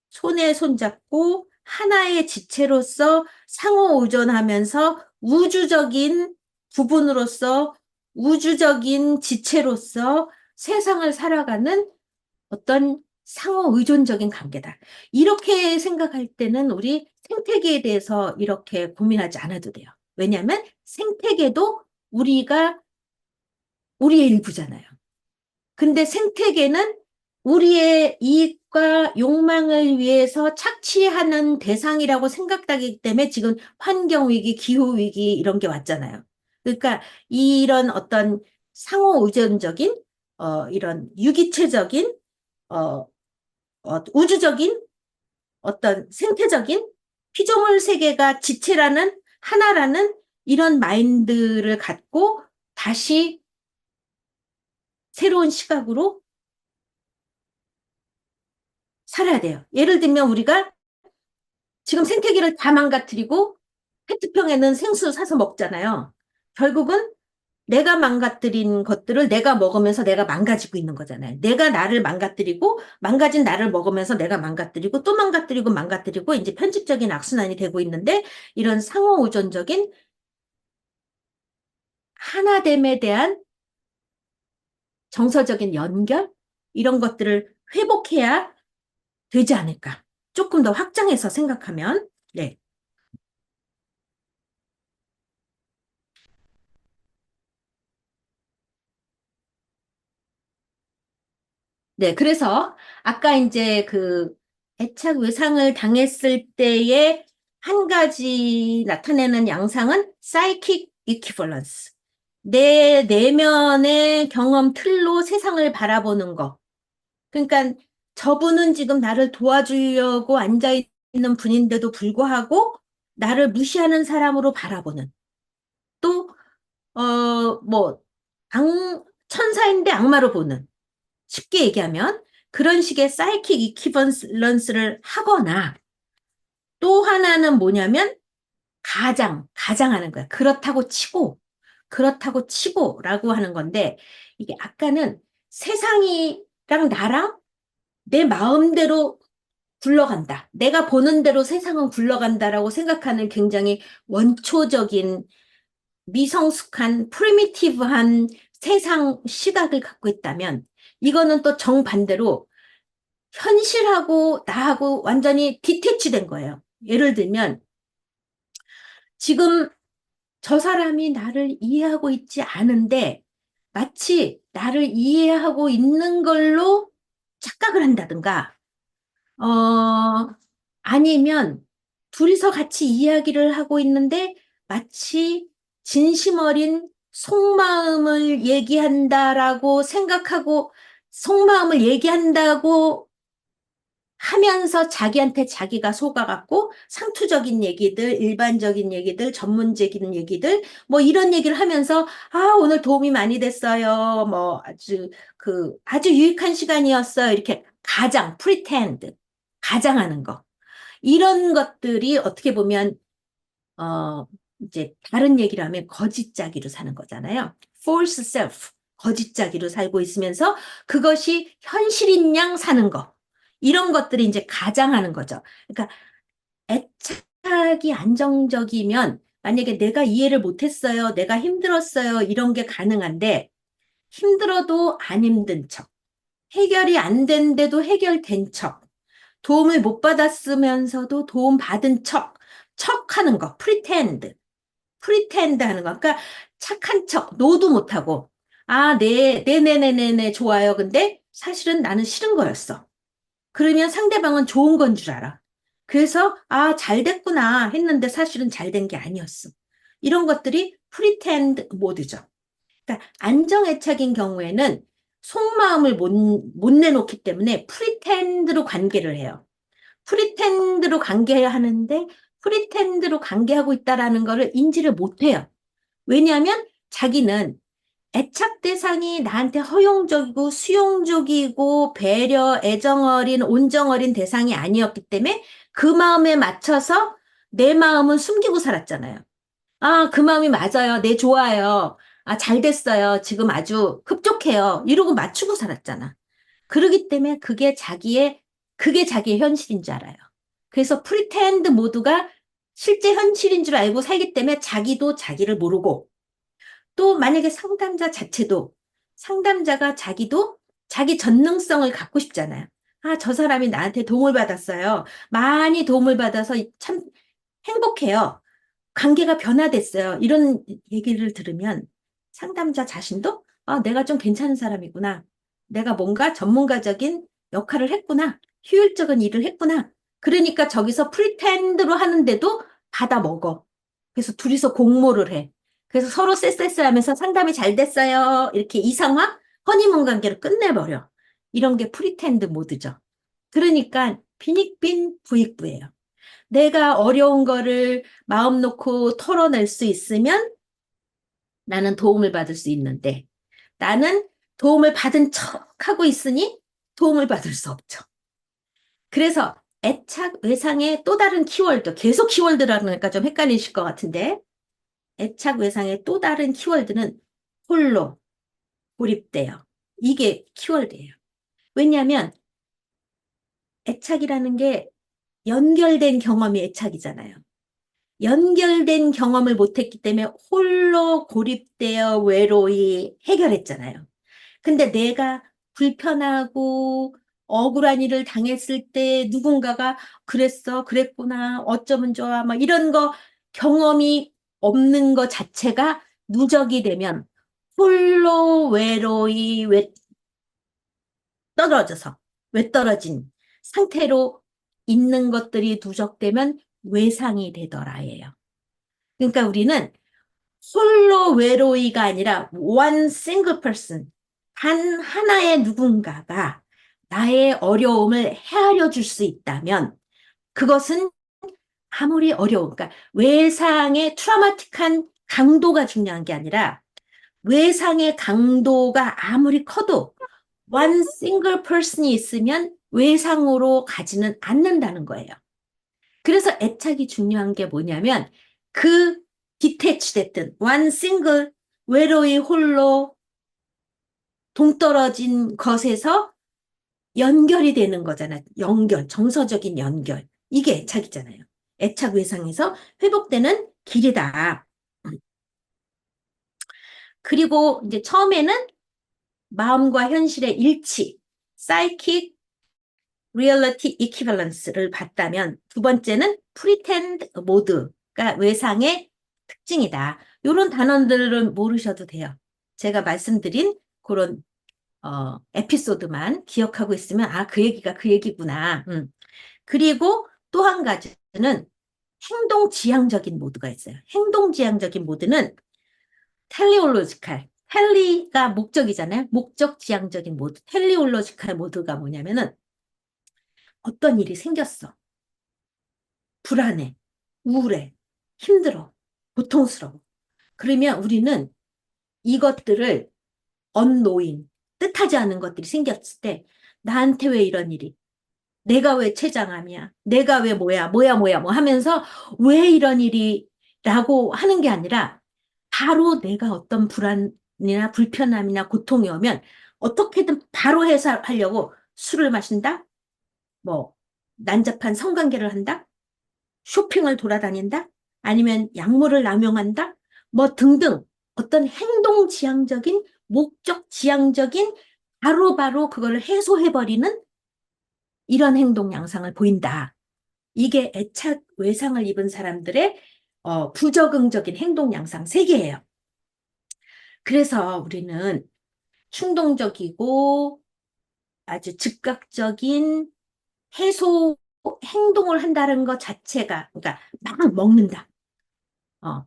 손에 손잡고 하나의 지체로서 상호 의존하면서 우주적인 부분으로서 우주적인 지체로서 세상을 살아가는 어떤 상호 의존적인 관계다. 이렇게 생각할 때는 우리 생태계에 대해서 이렇게 고민하지 않아도 돼요. 왜냐하면 생태계도 우리의 일부잖아요. 근데 생태계는 우리의 이익과 욕망을 위해서 착취하는 대상이라고 생각하기 때문에 지금 환경위기, 기후위기 이런 게 왔잖아요. 그러니까 이런 어떤 상호 의존적인, 이런 유기체적인, 어, 우주적인 어떤 생태적인 피조물 세계가 지체라는 하나라는 이런 마인드를 갖고 다시 새로운 시각으로 살아야 돼요. 예를 들면 우리가 지금 생태계를 다 망가뜨리고 페트병에는 생수 사서 먹잖아요. 결국은 내가 망가뜨린 것들을 내가 먹으면서 내가 망가지고 있는 거잖아요. 내가 나를 망가뜨리고 망가진 나를 먹으면서 내가 망가뜨리고 또 망가뜨리고 망가뜨리고 이제 편집적인 악순환이 되고 있는데 이런 상호의존적인 하나됨에 대한 정서적인 연결 이런 것들을 회복해야 되지 않을까. 조금 더 확장해서 생각하면 네. 네, 그래서 아까 이제 그 애착 외상을 당했을 때의 한 가지 나타내는 양상은 사이킥 이퀴벌런스. 내 내면의 경험 틀로 세상을 바라보는 거. 그러니까 저분은 지금 나를 도와주려고 앉아 있는 분인데도 불구하고 나를 무시하는 사람으로 바라보는. 또, 뭐, 천사인데 악마로 보는. 쉽게 얘기하면 그런 식의 사이킥 이퀴벌런스를 하거나 또 하나는 뭐냐면 가장하는 거야. 그렇다고 치고라고 하는 건데 이게 아까는 세상이랑 나랑 내 마음대로 굴러간다. 내가 보는 대로 세상은 굴러간다라고 생각하는 굉장히 원초적인 미성숙한 프리미티브한 세상 시각을 갖고 있다면 이거는 또 정반대로 현실하고 나하고 완전히 디태치된 거예요. 예를 들면 지금 저 사람이 나를 이해하고 있지 않은데 마치 나를 이해하고 있는 걸로 착각을 한다든가 아니면 둘이서 같이 이야기를 하고 있는데 마치 진심 어린 속마음을 얘기한다라고 생각하고 속마음을 얘기한다고 하면서 자기한테 자기가 속아갖고 상투적인 얘기들, 일반적인 얘기들, 전문적인 얘기들, 뭐 이런 얘기를 하면서 아, 오늘 도움이 많이 됐어요. 뭐 아주 유익한 시간이었어요. 이렇게 pretend, 가장하는 거. 이런 것들이 어떻게 보면 어, 이제 다른 얘기를 하면 거짓짜기로 사는 거잖아요. false self, 거짓짜기로 살고 있으면서 그것이 현실인 양 사는 거. 이런 것들이 이제 가장하는 거죠. 그러니까 애착이 안정적이면 만약에 내가 이해를 못했어요, 내가 힘들었어요, 이런 게 가능한데 힘들어도 안 힘든 척, 해결이 안 된데도 해결된 척, 도움을 못 받았으면서도 도움 받은 척하는 거, 프리텐드 하는 거. 그러니까 착한 척, 노도 못하고, 아, 네네네네네, 좋아요. 근데 사실은 나는 싫은 거였어. 그러면 상대방은 좋은 건 줄 알아. 그래서, 아, 잘 됐구나 했는데 사실은 잘 된 게 아니었어. 이런 것들이 프리텐드 모드죠. 그러니까 안정애착인 경우에는 속마음을 못 내놓기 때문에 프리텐드로 관계를 해요. 프리텐드로 관계하는데 프리텐드로 관계하고 있다라는 거를 인지를 못해요. 왜냐하면 자기는 애착 대상이 나한테 허용적이고 수용적이고 배려, 애정 어린, 온정 어린 대상이 아니었기 때문에 그 마음에 맞춰서 내 마음은 숨기고 살았잖아요. 아, 그 마음이 맞아요. 네, 좋아요. 아, 잘 됐어요. 지금 아주 흡족해요. 이러고 맞추고 살았잖아. 그러기 때문에 그게 자기의 현실인 줄 알아요. 그래서 프리텐드 모두가 실제 현실인 줄 알고 살기 때문에 자기도 자기를 모르고 또 만약에 상담자가 자기도 자기 전능성을 갖고 싶잖아요. 아, 저 사람이 나한테 도움을 받았어요. 많이 도움을 받아서 참 행복해요. 관계가 변화됐어요. 이런 얘기를 들으면 상담자 자신도 아, 내가 좀 괜찮은 사람이구나. 내가 뭔가 전문가적인 역할을 했구나. 효율적인 일을 했구나. 그러니까 저기서 프리텐드로 하는데도 받아 먹어. 그래서 둘이서 공모를 해. 그래서 서로 쎄쎄쎄 하면서 상담이 잘 됐어요. 이렇게 이상화, 허니문 관계를 끝내버려. 이런 게 프리텐드 모드죠. 그러니까 빈익빈 부익부예요. 내가 어려운 거를 마음 놓고 털어낼 수 있으면 나는 도움을 받을 수 있는데 나는 도움을 받은 척 하고 있으니 도움을 받을 수 없죠. 그래서 애착 외상의 또 다른 키워드, 계속 키워드라니까 좀 헷갈리실 것 같은데 애착 외상의 또 다른 키워드는 홀로, 고립돼요. 이게 키워드예요. 왜냐하면 애착이라는 게 연결된 경험이 애착이잖아요. 연결된 경험을 못했기 때문에 홀로 고립되어 외로이 해결했잖아요. 근데 내가 불편하고 억울한 일을 당했을 때 누군가가 그랬어, 그랬구나, 어쩌면 좋아, 막 이런 거 경험이 없는 것 자체가 누적이 되면 홀로 외로이 떨어져서 외떨어진 상태로 있는 것들이 누적되면 외상이 되더라예요. 그러니까 우리는 홀로 외로이가 아니라 one single person, 단 하나의 누군가가 나의 어려움을 헤아려 줄 수 있다면 그것은 아무리 어려운, 그러니까 외상의 트라우마틱한 강도가 중요한 게 아니라 외상의 강도가 아무리 커도 one single person이 있으면 외상으로 가지는 않는다는 거예요. 그래서 애착이 중요한 게 뭐냐면 그 디태치 됐든 one single 외로이 홀로 동떨어진 것에서 연결이 되는 거잖아요. 연결, 정서적인 연결. 이게 애착이잖아요. 애착 외상에서 회복되는 길이다. 그리고 이제 처음에는 마음과 현실의 일치, psychic reality equivalence를 봤다면 두 번째는 pretend mode가 외상의 특징이다. 이런 단어들은 모르셔도 돼요. 제가 말씀드린 그런 에피소드만 기억하고 있으면 아, 그 얘기가 그 얘기구나. 그리고 또 한 가지는 행동지향적인 모드가 있어요. 행동지향적인 모드는 텔리올로지칼, 텔리가 목적이잖아요. 목적지향적인 모드. 텔리올로지칼 모드가 뭐냐면은 어떤 일이 생겼어. 불안해, 우울해, 힘들어, 고통스러워. 그러면 우리는 이것들을 unknowing, 뜻하지 않은 것들이 생겼을 때 나한테 왜 이런 일이, 내가 왜 췌장암이야, 내가 왜 뭐야 뭐 하면서 왜 이런 일이 라고 하는 게 아니라 바로 내가 어떤 불안이나 불편함이나 고통이 오면 어떻게든 바로 해소하려고 술을 마신다? 뭐 난잡한 성관계를 한다? 쇼핑을 돌아다닌다? 아니면 약물을 남용한다? 뭐 등등 어떤 행동 지향적인 목적 지향적인 바로바로 그걸 해소해버리는 이런 행동 양상을 보인다. 이게 애착 외상을 입은 사람들의 부적응적인 행동 양상 세 개예요. 그래서 우리는 충동적이고 아주 즉각적인 해소 행동을 한다는 것 자체가 그러니까 막 먹는다.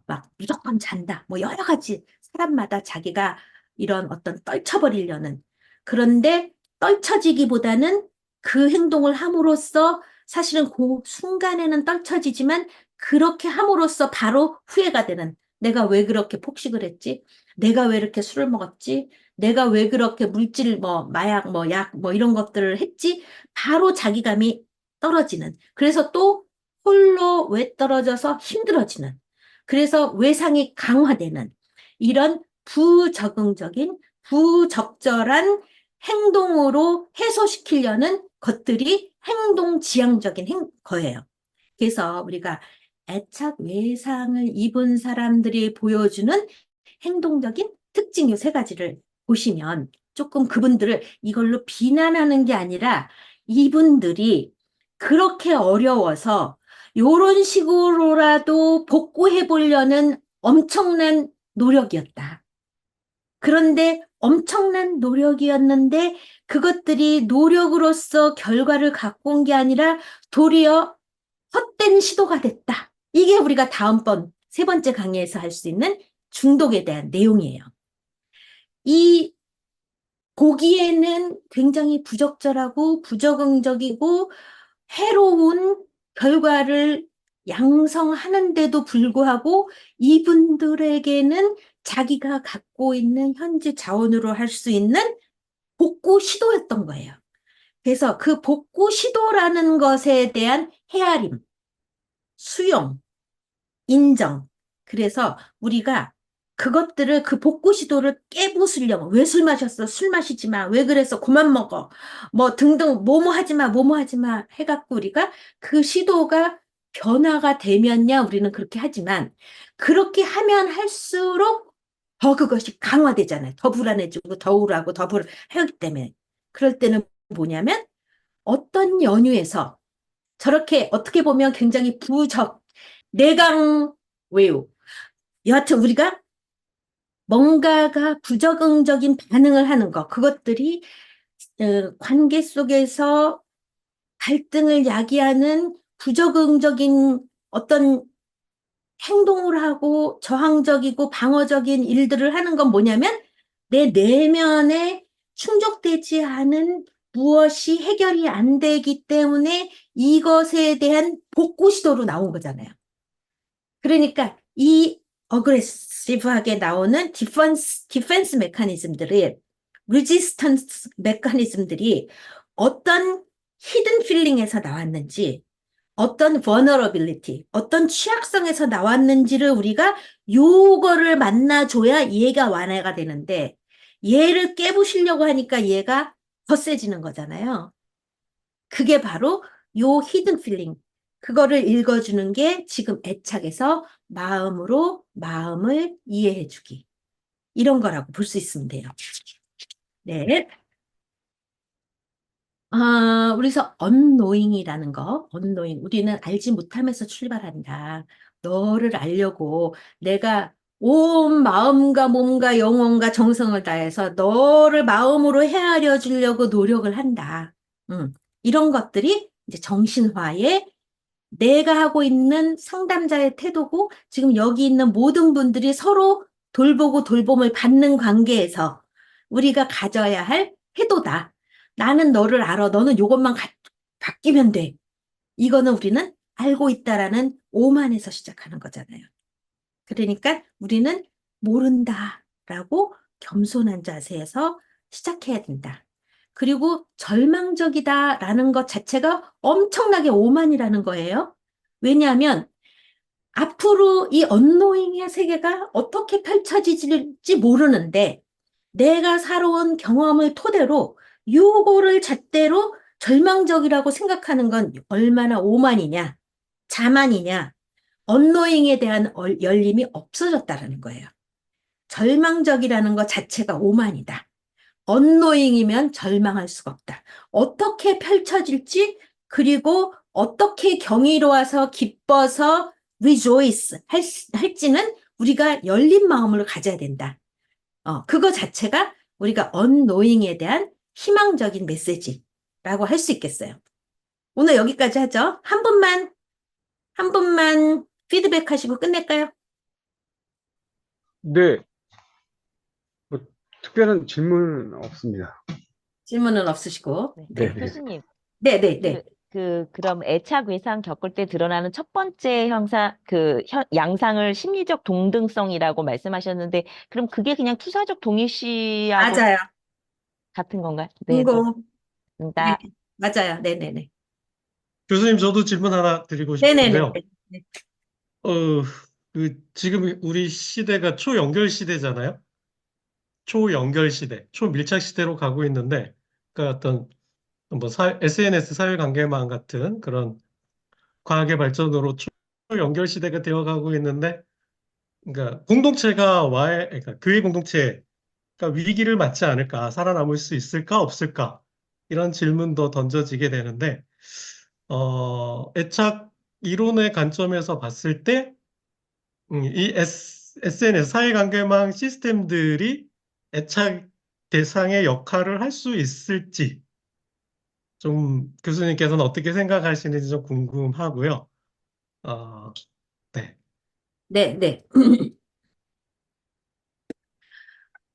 막 무조건 잔다. 뭐 여러 가지 사람마다 자기가 이런 어떤 떨쳐버리려는. 그런데 떨쳐지기보다는 그 행동을 함으로써 사실은 그 순간에는 떨쳐지지만 그렇게 함으로써 바로 후회가 되는. 내가 왜 그렇게 폭식을 했지? 내가 왜 이렇게 술을 먹었지? 내가 왜 그렇게 물질, 뭐, 마약, 뭐, 약, 뭐, 이런 것들을 했지? 바로 자기감이 떨어지는. 그래서 또 홀로 왜 떨어져서 힘들어지는. 그래서 외상이 강화되는 이런 부적응적인 부적절한 행동으로 해소시키려는 것들이 행동지향적인 거예요. 그래서 우리가 애착 외상을 입은 사람들이 보여주는 행동적인 특징 요 세 가지를 보시면 조금 그분들을 이걸로 비난하는 게 아니라 이분들이 그렇게 어려워서 요런 식으로라도 복구해 보려는 엄청난 노력이었다. 그런데 엄청난 노력이었는데 그것들이 노력으로서 결과를 갖고 온 게 아니라 도리어 헛된 시도가 됐다. 이게 우리가 다음번 세 번째 강의에서 할 수 있는 중독에 대한 내용이에요. 이 보기에는 굉장히 부적절하고 부적응적이고 해로운 결과를 양성하는데도 불구하고 이분들에게는 자기가 갖고 있는 현재 자원으로 할 수 있는 복구 시도였던 거예요. 그래서 그 복구 시도라는 것에 대한 헤아림, 수용, 인정. 그래서 우리가 그것들을 그 복구 시도를 깨부수려고 왜 술 마셨어? 술 마시지 마. 왜 그래서 그만 먹어. 뭐 등등 뭐뭐 하지 마. 뭐뭐 하지 마. 해갖고 우리가 그 시도가 변화가 되면야 우리는 그렇게 하지만 그렇게 하면 할수록 더 그것이 강화되잖아요. 더 불안해지고 더 우울하고 더 불안하기 때문에. 그럴 때는 뭐냐면 어떤 연유에서 저렇게 어떻게 보면 굉장히 내강 외우. 여하튼 우리가 뭔가가 부적응적인 반응을 하는 것, 그것들이 관계 속에서 갈등을 야기하는 부적응적인 어떤 행동을 하고 저항적이고 방어적인 일들을 하는 건 뭐냐면 내 내면에 충족되지 않은 무엇이 해결이 안 되기 때문에 이것에 대한 복구 시도로 나온 거잖아요. 그러니까 이 어그레시브하게 나오는 디펜스 메커니즘들이 레지스턴스 메커니즘들이 어떤 히든 필링에서 나왔는지 어떤 vulnerability, 어떤 취약성에서 나왔는지를 우리가 요거를 만나줘야 얘가 완화가 되는데 얘를 깨부시려고 하니까 얘가 더 세지는 거잖아요. 그게 바로 요 히든 필링. 그거를 읽어주는 게 지금 애착에서 마음으로 마음을 이해해주기. 이런 거라고 볼 수 있으면 돼요. 네. 우리서 unknowing이라는 거, unknowing. 우리는 알지 못하면서 출발한다. 너를 알려고 내가 온 마음과 몸과 영혼과 정성을 다해서 너를 마음으로 헤아려 주려고 노력을 한다. 이런 것들이 이제 정신화의 내가 하고 있는 상담자의 태도고 지금 여기 있는 모든 분들이 서로 돌보고 돌봄을 받는 관계에서 우리가 가져야 할 태도다. 나는 너를 알아. 너는 이것만 바뀌면 돼. 이거는 우리는 알고 있다라는 오만에서 시작하는 거잖아요. 그러니까 우리는 모른다라고 겸손한 자세에서 시작해야 된다. 그리고 절망적이다라는 것 자체가 엄청나게 오만이라는 거예요. 왜냐하면 앞으로 이 언노잉의 세계가 어떻게 펼쳐질지 모르는데 내가 살아온 경험을 토대로 요거를 잣대로 절망적이라고 생각하는 건 얼마나 오만이냐, 자만이냐, 언노잉에 대한 열림이 없어졌다라는 거예요. 절망적이라는 것 자체가 오만이다. 언노잉이면 절망할 수가 없다. 어떻게 펼쳐질지 그리고 어떻게 경이로워서 기뻐서 rejoice 할지는 우리가 열린 마음으로 가져야 된다. 그거 자체가 우리가 언노잉에 대한 희망적인 메시지라고 할 수 있겠어요. 오늘 여기까지 하죠. 한 분만 피드백 하시고 끝낼까요? 네, 뭐, 특별한 질문은 없습니다. 질문은 없으시고. 네. 네. 네네. 교수님, 네네네. 그럼 애착 외상 겪을 때 드러나는 첫 번째 양상을 심리적 동등성이라고 말씀하셨는데, 그럼 그게 그냥 투사적 동일시하고 맞아요. 같은 건가요? 네, 네. 인고. 네. 나, 맞아요. 네네네. 교수님, 저도 질문 하나 드리고 네네네. 싶은데요. 어, 지금 우리 시대가 초연결 시대잖아요. 초연결 시대, 초밀착 시대로 가고 있는데, 그러니까 어떤 뭐 SNS 사회관계망 같은 그런 과학의 발전으로 초연결 시대가 되어가고 있는데, 그러니까 그러니까 교회 공동체가 위기를 맞지 않을까, 살아남을 수 있을까, 없을까, 이런 질문도 던져지게 되는데, 애착 이론의 관점에서 봤을 때, 이 SNS, 사회관계망 시스템들이 애착 대상의 역할을 할 수 있을지, 좀 교수님께서는 어떻게 생각하시는지 좀 궁금하고요. 어, 네. 네네.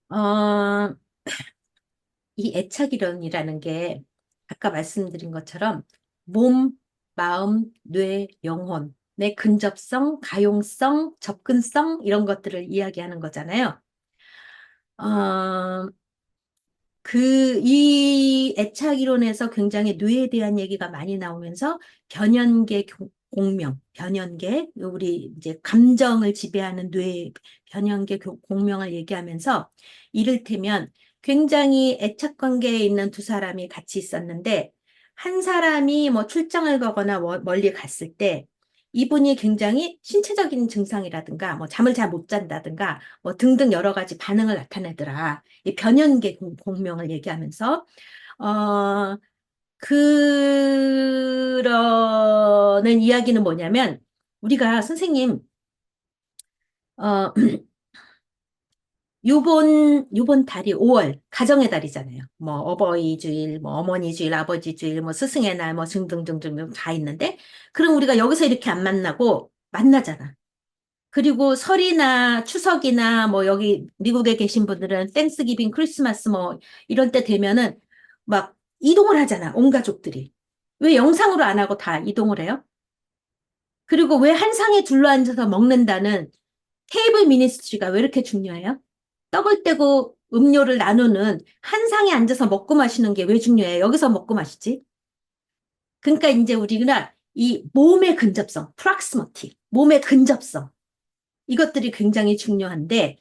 어, 이 애착이론이라는 게 아까 말씀드린 것처럼 몸, 마음, 뇌, 영혼의 근접성, 가용성, 접근성 이런 것들을 이야기하는 거잖아요. 어, 이 애착이론에서 굉장히 뇌에 대한 얘기가 많이 나오면서 변연계 공명, 변연계, 우리 이제 감정을 지배하는 뇌 변연계 공명을 얘기하면서 이를테면 굉장히 애착 관계에 있는 두 사람이 같이 있었는데 한 사람이 뭐 출장을 가거나 멀리 갔을 때 이분이 굉장히 신체적인 증상이라든가 뭐 잠을 잘 못 잔다든가 뭐 등등 여러 가지 반응을 나타내더라. 이 변연계 공명을 얘기하면서 어 그러는 이야기는 뭐냐면 우리가 선생님 어 요번 달이 5월, 가정의 달이잖아요. 뭐, 어버이주일, 뭐, 어머니주일, 아버지주일, 뭐, 스승의 날, 뭐, 등등등등 다 있는데, 그럼 우리가 여기서 이렇게 안 만나고 만나잖아. 그리고 설이나 추석이나 뭐, 여기 미국에 계신 분들은 땡스기빙, 크리스마스 뭐, 이런 때 되면은 막 이동을 하잖아. 온 가족들이. 왜 영상으로 안 하고 다 이동을 해요? 그리고 왜 한 상에 둘러앉아서 먹는다는 테이블 미니스트리가 왜 이렇게 중요해요? 떡을 떼고 음료를 나누는 한 상에 앉아서 먹고 마시는 게 왜 중요해요? 여기서 먹고 마시지? 그러니까 이제 우리가 이 몸의 근접성, 프락시머티, 몸의 근접성, 이것들이 굉장히 중요한데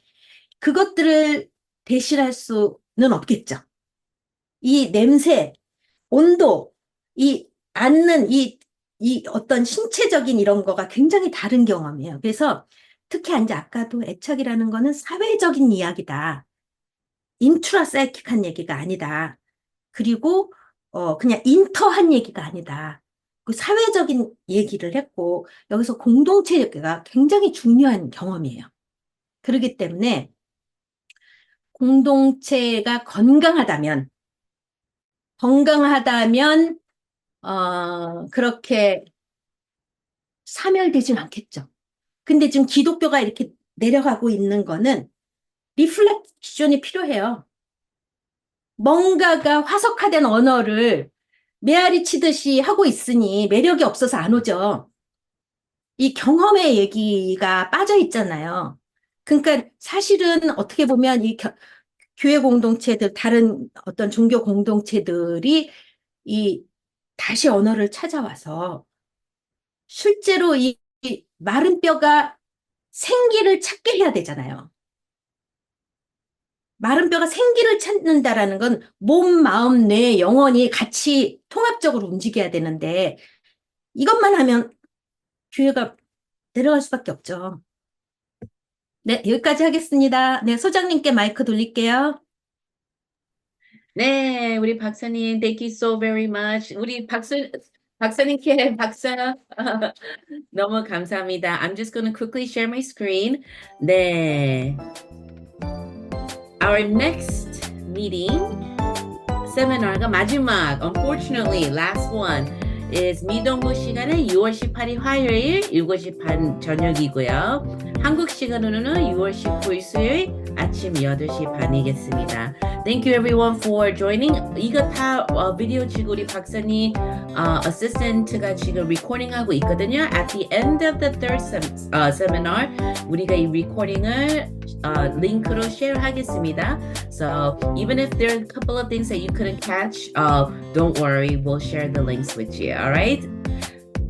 그것들을 대신할 수는 없겠죠. 이 냄새, 온도, 이 앉는 이 어떤 신체적인 이런 거가 굉장히 다른 경험이에요. 그래서 특히 이제 아까도 애착이라는 거는 사회적인 이야기다. 인트라사이킥한 얘기가 아니다. 그리고 그냥 인터한 얘기가 아니다. 그 사회적인 얘기를 했고 여기서 공동체 얘기가 굉장히 중요한 경험이에요. 그렇기 때문에 공동체가 건강하다면 그렇게 사멸되진 않겠죠. 근데 지금 기독교가 이렇게 내려가고 있는 거는 리플렉션이 필요해요. 뭔가가 화석화된 언어를 메아리 치듯이 하고 있으니 매력이 없어서 안 오죠. 이 경험의 얘기가 빠져 있잖아요. 그러니까 사실은 어떻게 보면 이 교회 공동체들, 다른 어떤 종교 공동체들이 이 다시 언어를 찾아와서 실제로 이 마른 뼈가 생기를 찾게 해야 되잖아요. 마른 뼈가 생기를 찾는다라는 건 몸, 마음, 뇌, 영혼이 같이 통합적으로 움직여야 되는데 이것만 하면 교회가 내려갈 수밖에 없죠. 네, 여기까지 하겠습니다. 네, 소장님께 마이크 돌릴게요. 네, 우리 박사님, thank you so very much. 우리 박사님께 박사 너무 감사합니다. I'm just going to quickly share my screen. 네. Our next meeting, seminar가 마지막, unfortunately, last one, is 미동부 시간은 6월 18일 화요일 7시 반 저녁이고요. 한국 시간으로는 6월 19일 수요일 아침 8시 반이겠습니다. Thank you everyone for joining. 이거 다 비디오 지금 우리 박사님 어시스턴트가 지금 recording하고 있거든요. At the end of the third seminar, 우리가 이 recording을 링크로 share하겠습니다. So even if there are a couple of things that you couldn't catch, don't worry, we'll share the links with you. All right.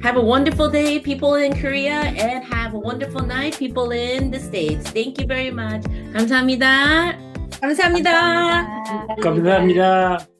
Have a wonderful day, people in Korea, and have a wonderful night, people in the States. Thank you very much. 감사합니다. 감사합니다. 감사합니다. 감사합니다.